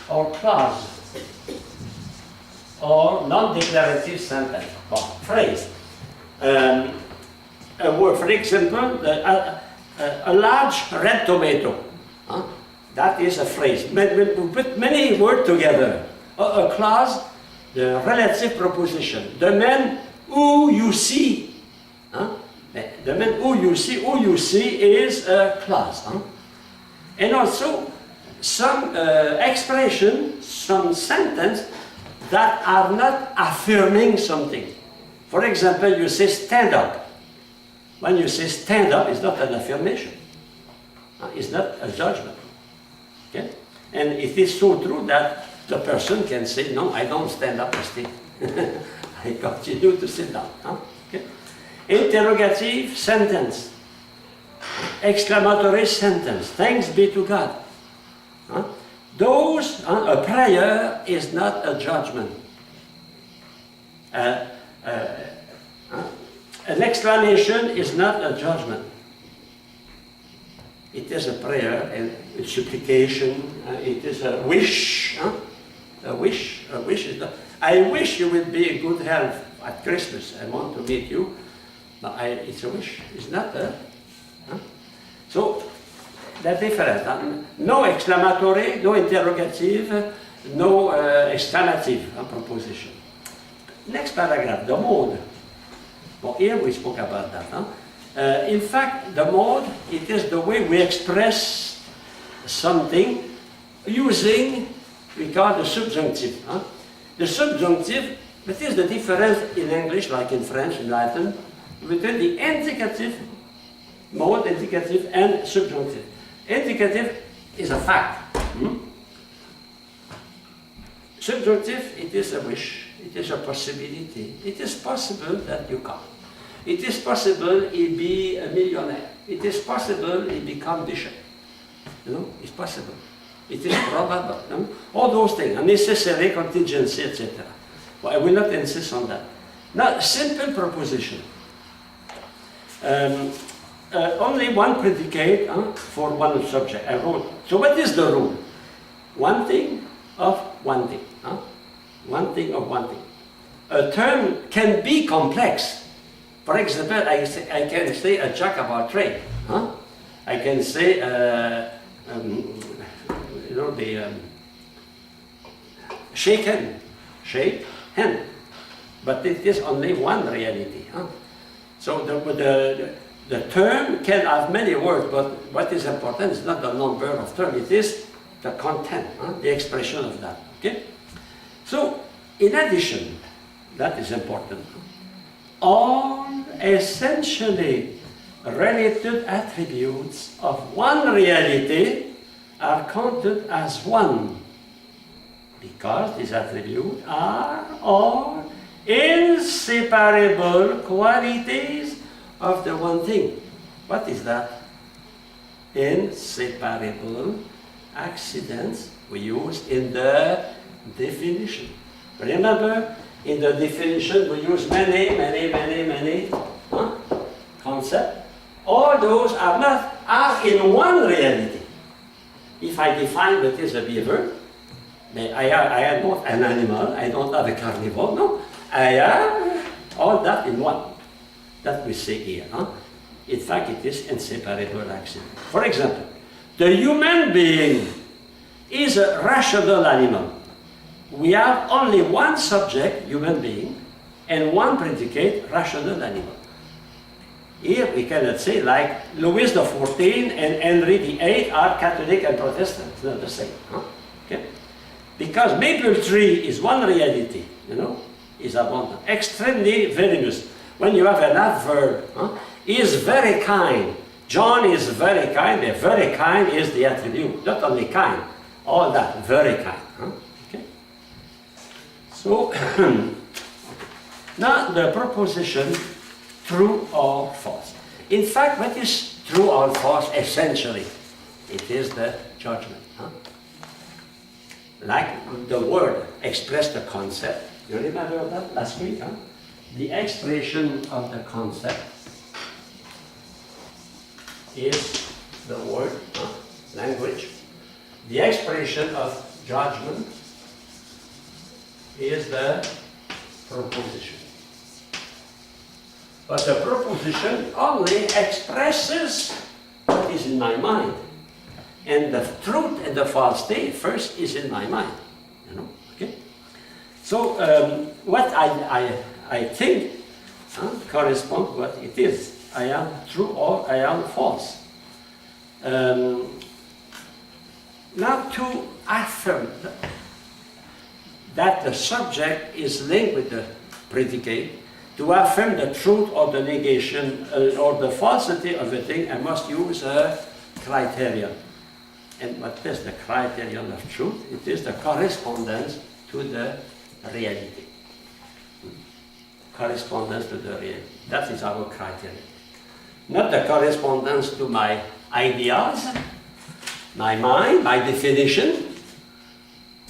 or clause, or non-declarative sentence, or phrase. A word, for example, a large red tomato. That is a phrase. We put many words together. A clause, the relative proposition. The man who you see. The man who you see is a clause. And also some expression, some sentence that are not affirming something. For example, you say stand up. When you say stand up, it's not an affirmation. It's not a judgment. Okay? And it is so true that the person can say, no, I don't stand up, I stay. I continue to sit down. Okay? Interrogative sentence. Exclamatory sentence. Thanks be to God. Those, a prayer is not a judgment. An exclamation is not a judgment. It is a prayer and a supplication. It is a wish. A wish is not. I wish you would be in good health at Christmas. I want to meet you. But it's a wish. It's not a. So, that's different. No exclamatory, no interrogative. no explanative proposition. Next paragraph, the mode. Well, here we spoke about that. Huh? In fact, the mode, it is the way we express something using, we call the subjunctive. Huh? The subjunctive, what is the difference in English, like in French, in Latin, between the indicative, mode, indicative, and subjunctive. Indicative is a fact. Subjunctive, it is a wish, it is a possibility. It is possible that you come. It is possible he be a millionaire. It is possible he become bishop. You know, it's possible. It is probable. No? All those things, necessary, contingency, etc. Well, I will not insist on that. Now, simple proposition. Only one predicate for one subject. I wrote. So what is the rule? One thing of one thing. One thing of one thing. A term can be complex. For example, I can say a jack of all trade. I can say, you know, the shake hand, shake hand. But it is only one reality. So the term can have many words, but what is important is not the number of terms, it is the content, the expression of that. Okay? So, in addition, that is important, all essentially related attributes of one reality are counted as one, because these attributes are all inseparable qualities of the one thing. What is that? Inseparable accidents we use in the definition. Remember, in the definition we use many concepts. All those are in one reality. If I define what is a beaver, I am not an animal, I don't have a carnivore, no. I have all that in one. That we say here. In fact, it is inseparable accident. For example, the human being is a rational animal. We have only one subject, human being, and one predicate, rational animal. Here we cannot say like Louis XIV and Henry VIII are Catholic and Protestant. It's not the same. Okay? Because maple tree is one reality, you know, is abundant, extremely venomous. When you have an adverb, he is very kind. John is very kind. The very kind is the attribute, not only kind, all that, very kind. Okay? So, now the proposition, true or false. In fact, what is true or false, essentially? It is the judgment. Like the word express the concept. You remember that last week? The expression of the concept is the word, language. The expression of judgment is the proposition. But the proposition only expresses what is in my mind. And the truth and the false state first is in my mind. You know? Okay? So what I think corresponds to what it is. I am true or I am false. Now to affirm that the subject is linked with the predicate, to affirm the truth or the negation or the falsity of a thing, I must use a criterion. And what is the criterion of truth? It is the correspondence to the reality. Correspondence to the reality. That is our criterion. Not the correspondence to my ideas, my mind, my definition,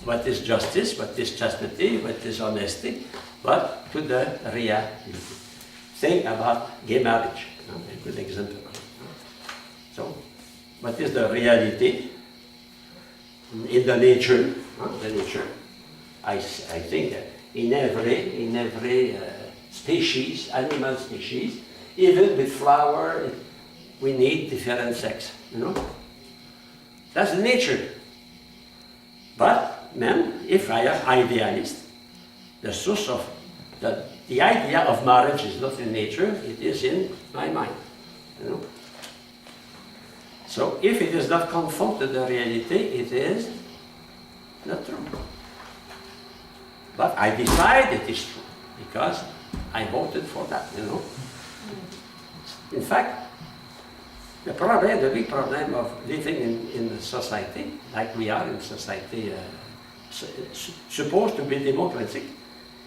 what is justice, what is chastity, what is honesty, but to the reality. Think about gay marriage, a good example. So, what is the reality in the nature? The nature. I think that in every species, animal species, even with flower, we need different sex. You know, that's nature. But men, if I am idealist, the source of the idea of marriage is not in nature, it is in my mind. You know? So if it is not conform to the reality, it is not true. But I decide it is true because I voted for that, you know. In fact, the big problem of living in society, like we are in society, supposed to be democratic,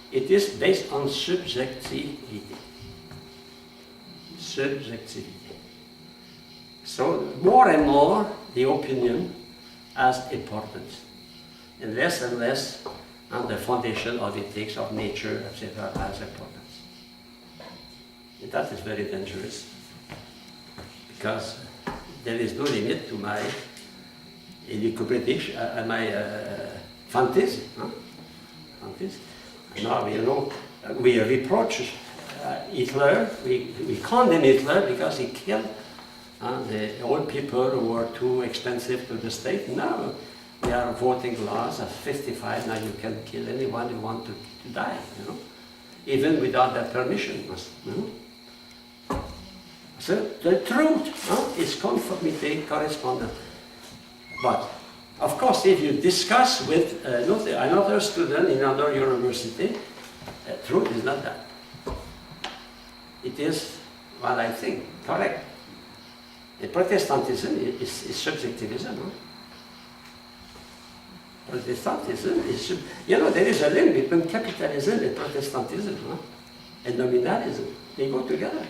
it is based on subjectivity. Subjectivity. So more and more, the opinion has importance, and less on the foundation of ethics, of nature, etc., has importance. And that is very dangerous, because there is no limit to my interpretation, my fantasy. Huh? Fantasy. Now, you know, we reproach Hitler, we condemn Hitler because he killed the old people who were too expensive to the state. Now we are voting laws at 55, now you can kill anyone you want to die, you know, even without their permission. You know? So the truth is conformity, correspondence. But of course, if you discuss with another student in another university, truth is not that. It is what I think, correct. The Protestantism is subjectivism. No? Protestantism is, you know, there is a link between capitalism and Protestantism, no? And nominalism. They go together.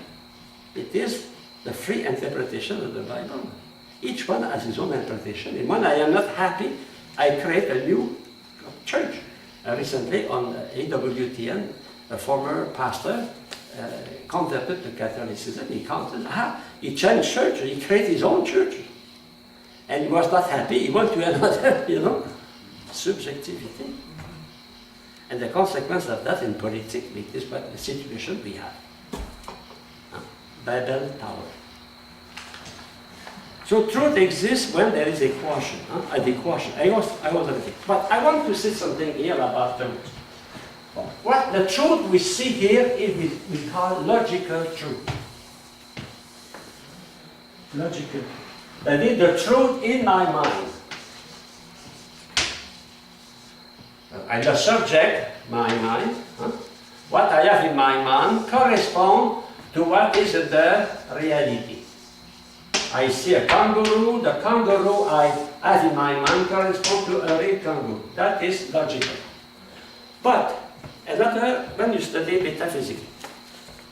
It is the free interpretation of the Bible. Each one has his own interpretation. And when I am not happy, I create a new church. Recently on AWTN, a former pastor converted to Catholicism. He changed church, he created his own church. And he was not happy, he went to another, you know. Subjectivity. And the consequence of that in politics is what the situation we have. Babel Tower. So truth exists when there is a quotient, a quotient. I was ready. But I want to say something here about truth. What the truth we see here is we call logical truth. Logical. That is the truth in my mind. And the subject, my mind, what I have in my mind corresponds to what is the reality. I see a kangaroo, the kangaroo I have in my mind corresponds to a real kangaroo. That is logical. But when you study metaphysics,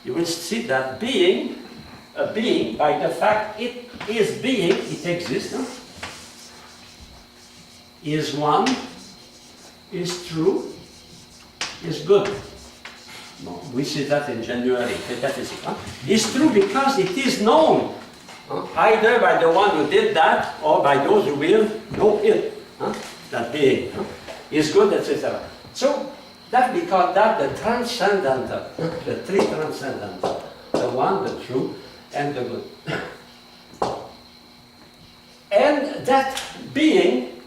you will see that being, a being, by the fact it is being, it exists, is one, is true, is good. No, we see that in January, metaphysics. It's true because it is known, either by the one who did that or by those who will know it, that being is good, etc. So that we call that the transcendental, the three transcendental, the one, the true, and the good. And that being,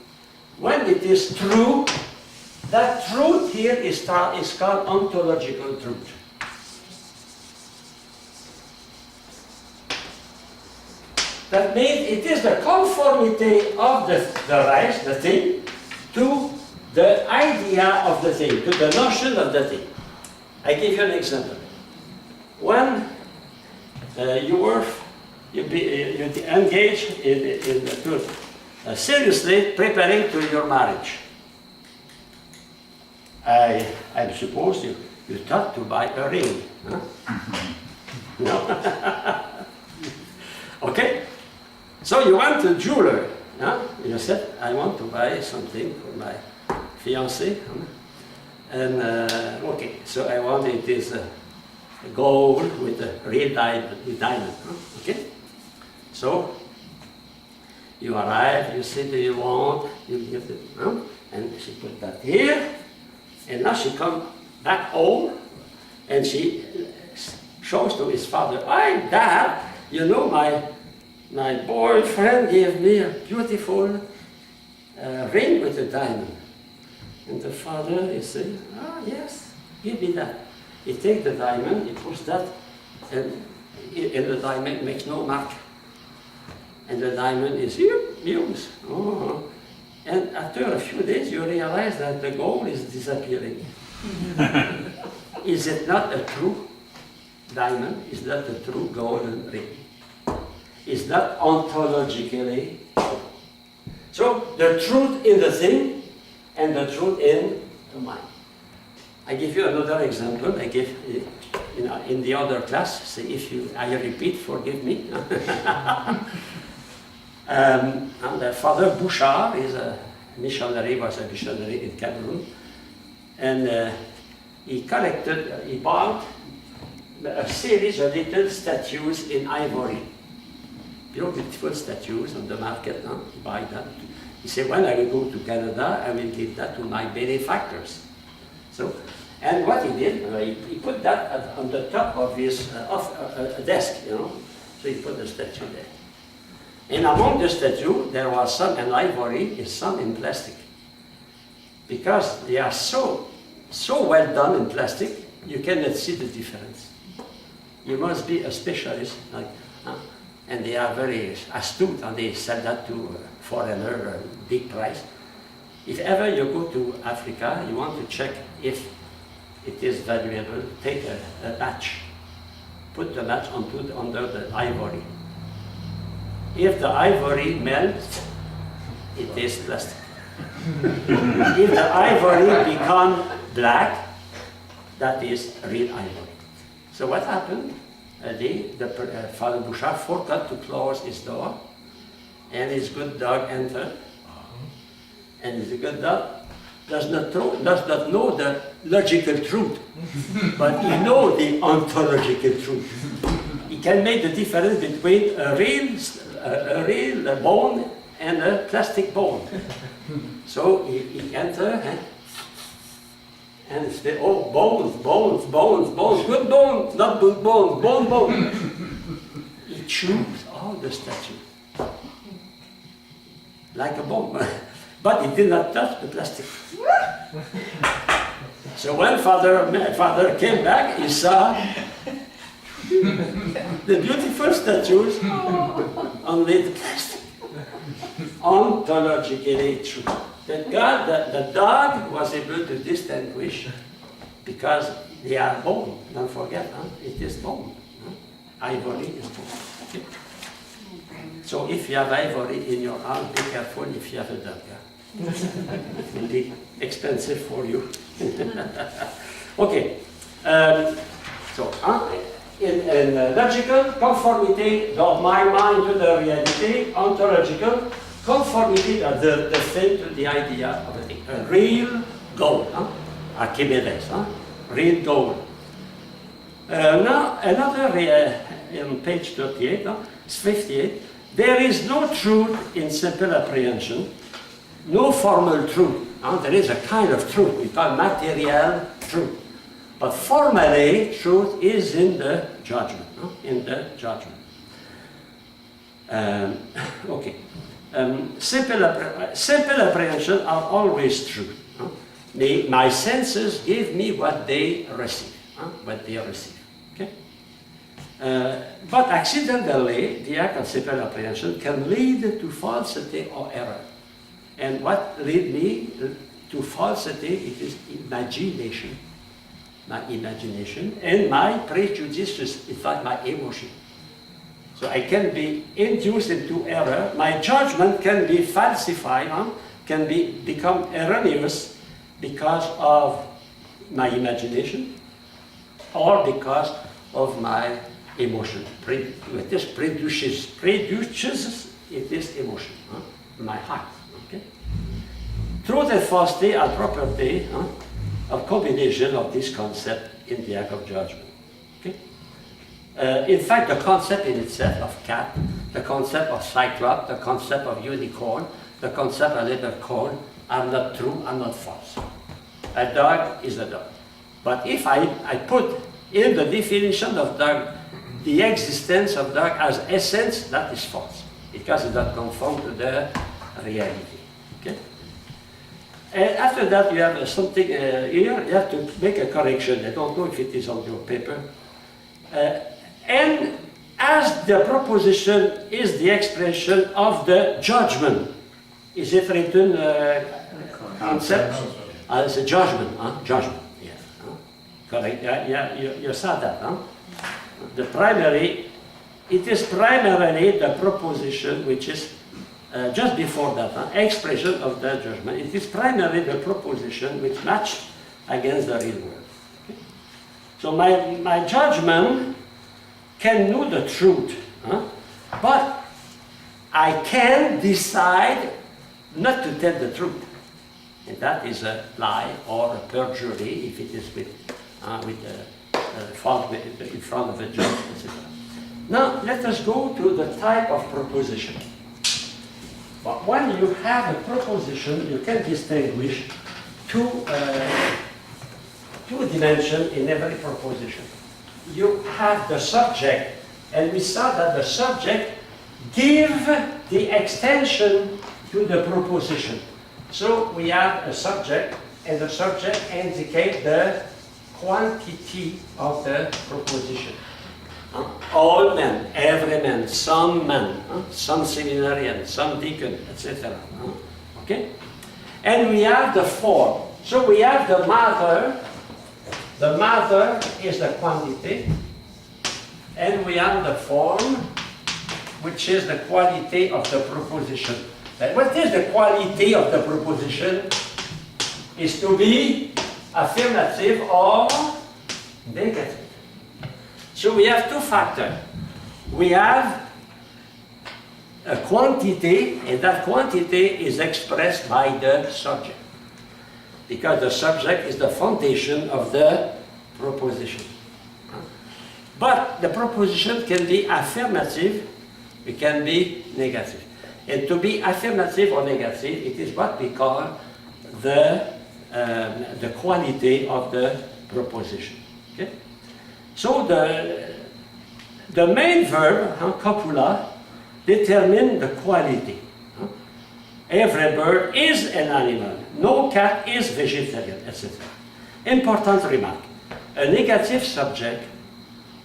when it is true, that truth here is called ontological truth. That means it is the conformity of the rise, the thing, to the idea of the thing, to the notion of the thing. I give you an example. When you engage seriously preparing to your marriage, I suppose you thought to buy a ring. No? Okay? So you went to a jeweler. You said, I want to buy something for my fiancée. And okay, so I want it is gold with a real diamond. Okay? So you arrive, you say, do you want, you give it, and she put that here. And now she comes back home and she shows to his father, Dad, you know my boyfriend gave me a beautiful ring with a diamond. And the father is saying, ah, yes, give me that. He takes the diamond, he puts that, and the diamond makes no mark. And the diamond is used. Oh. And after a few days, you realize that the gold is disappearing. Is it not a true diamond? Is that a true golden ring? Is that ontologically true? So the truth in the thing and the truth in the mind. I give you another example. I give in the other class. Say if I repeat, forgive me. And Father Bouchard is a missionary, was a missionary in Cameroon, and he bought a series of little statues in ivory. Beautiful statues on the market, huh? He buy that. He said, when I will go to Canada, I will give that to my benefactors. So, and what he did, he put that on the top of his desk, you know. So he put the statue there. And among the statue, there was some in ivory and some in plastic. Because they are so well done in plastic, you cannot see the difference. You must be a specialist, like, and they are very astute, and they sell that to foreigner at a big price. If ever you go to Africa, you want to check if it is valuable, take a match, put the match under the ivory. If the ivory melts, it is plastic. If the ivory becomes black, that is real ivory. So what happened? Father Bouchard forgot to close his door, and his good dog entered. And the good dog does not know the logical truth, but he knows the ontological truth. He can make the difference between a real bone and a plastic bone. So he enters and say, oh, bones, good bones, not good bones, bone. He chews all the statue like a bone, but he did not touch the plastic. So when father came back, he saw the beautiful statues, only the plastic. Ontologically true. That God, the dog was able to distinguish because they are bone. Don't forget, it is bone. Ivory is bone. Okay? So if you have ivory in your arm, be careful if you have a dog. It will be expensive for you. Okay. So in logical conformity of my mind to the reality, ontological conformity of the thing to the idea of a thing. A real goal, Archimedes, real goal. Now another in page 38, 58. There is no truth in simple apprehension, no formal truth. There is a kind of truth we call material truth. But formally, truth is in the judgment. In the judgment. Okay. Simple apprehension are always true. My senses give me what they receive. Okay. But accidentally, the act of simple apprehension can lead to falsity or error. And what leads me to falsity? It is imagination. My imagination and my prejudices, in fact, my emotion. So I can be induced into error. My judgment can be falsified, can become erroneous because of my imagination or because of my emotion. It is produces it is emotion, my heart. Okay? Truth and falsity are property of combination of this concept in the act of judgment. Okay? In fact, the concept in itself of cat, the concept of cyclops, the concept of unicorn, the concept of leprechaun are not true, are not false. A dog is a dog. But if I put in the definition of dog the existence of dog as essence, that is false, because it does not conform to the reality. Okay? And after that, you have something here. You have to make a correction. I don't know if it is on your paper. And as the proposition is the expression of the judgment. Is it written concept? It's a judgment, huh? Judgment, yeah. Huh? Correct, yeah, you saw that, huh? The primary, it is primarily the proposition which is just before that, huh? Expression of the judgment. It is primarily the proposition which matched against the real world. Okay? So my judgment can know the truth, huh? But I can decide not to tell the truth. And that is a lie or a perjury if it is with fault in front of a judge, etc. Now, let us go to the type of proposition. But when you have a proposition, you can distinguish two dimensions in every proposition. You have the subject, and we saw that the subject gives the extension to the proposition. So we have a subject, and the subject indicates the quantity of the proposition. All men, every man, some men, some seminarian, some deacon, etc. Okay? And we have the form. So we have the matter. The matter is the quantity. And we have the form, which is the quality of the proposition. What is the quality of the proposition? Is to be affirmative or negative. So we have two factors. We have a quantity, and that quantity is expressed by the subject. Because the subject is the foundation of the proposition. But the proposition can be affirmative, it can be negative. And to be affirmative or negative, it is what we call the quality of the proposition. Okay? So the main verb, copula, determine the quality. Every bird is an animal. No cat is vegetarian, etc. Important remark. A negative subject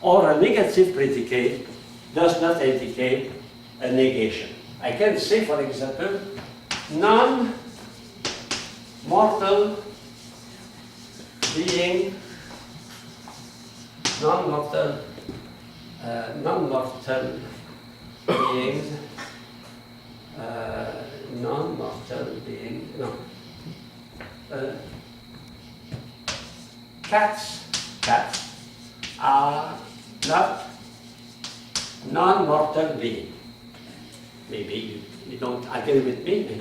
or a negative predicate does not indicate a negation. I can say, for example, non-mortal being, non-mortal beings, cats are not non-mortal beings. Maybe you don't agree with me.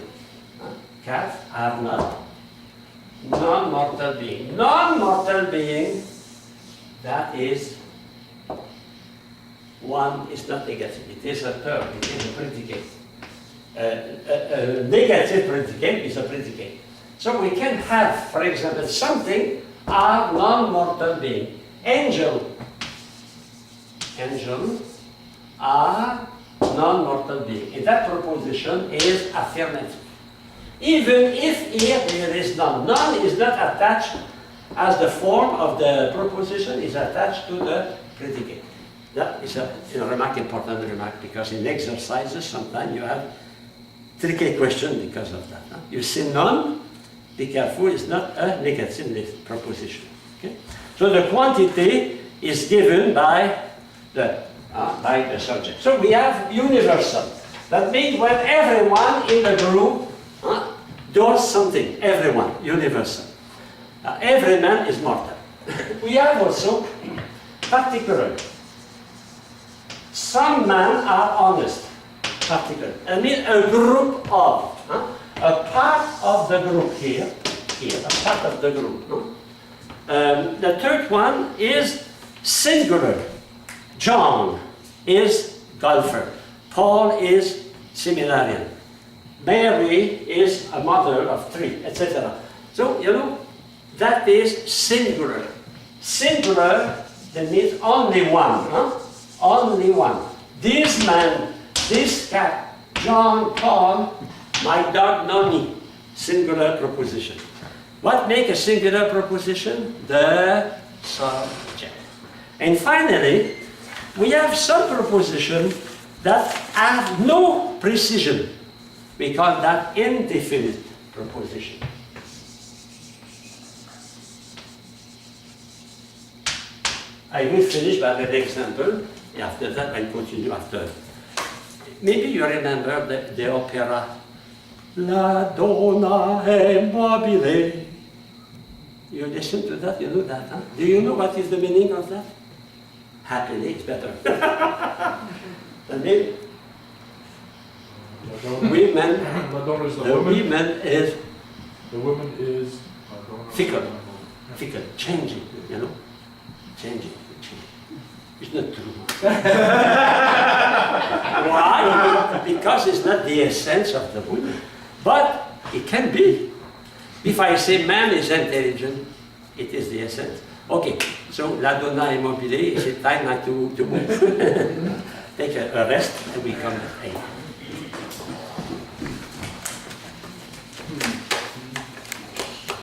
Cats are not non-mortal beings. Non-mortal being, that is, one is not negative. It is a term, it is a predicate. A negative predicate is a predicate. So we can have, for example, something are non-mortal being. Angels are non-mortal being. And that proposition is affirmative. Even if here there is none. None is not attached as the form of the proposition is attached to the predicate. That is a important remark, because in exercises sometimes you have tricky question because of that. You say none, be careful, it's not a negative proposition. Okay? So the quantity is given by the subject. So we have universal. That means when everyone in the group does something, everyone, universal. Every man is mortal. We have also particular. Some men are honest, particular. I mean a group of, a part of the group here, a part of the group. The third one is singular. John is golfer. Paul is seminarian. Mary is a mother of three, etc. So, that is singular. Singular, that means only one. Only one. This man, this cat, John, Paul, my dog Noni. singular proposition. What makes a singular proposition? The subject. And finally, we have some propositions that have no precision. We call that indefinite proposition. I will finish by an example. After that, I'll continue after. Maybe you remember the opera La Donna è mobile. You listen to that, you know that, huh? Do you know what is the meaning of that? Happily, it's better. The name? Women, Madonna is the the woman. women is The woman is Madonna. fickle, fickle, changing, you know? Changing. It's not true. Why? Because it's not the essence of the woman. But it can be. If I say man is intelligent, it is the essence. Okay, so la donna est mobile, it's time now to move. Take a rest and we come back.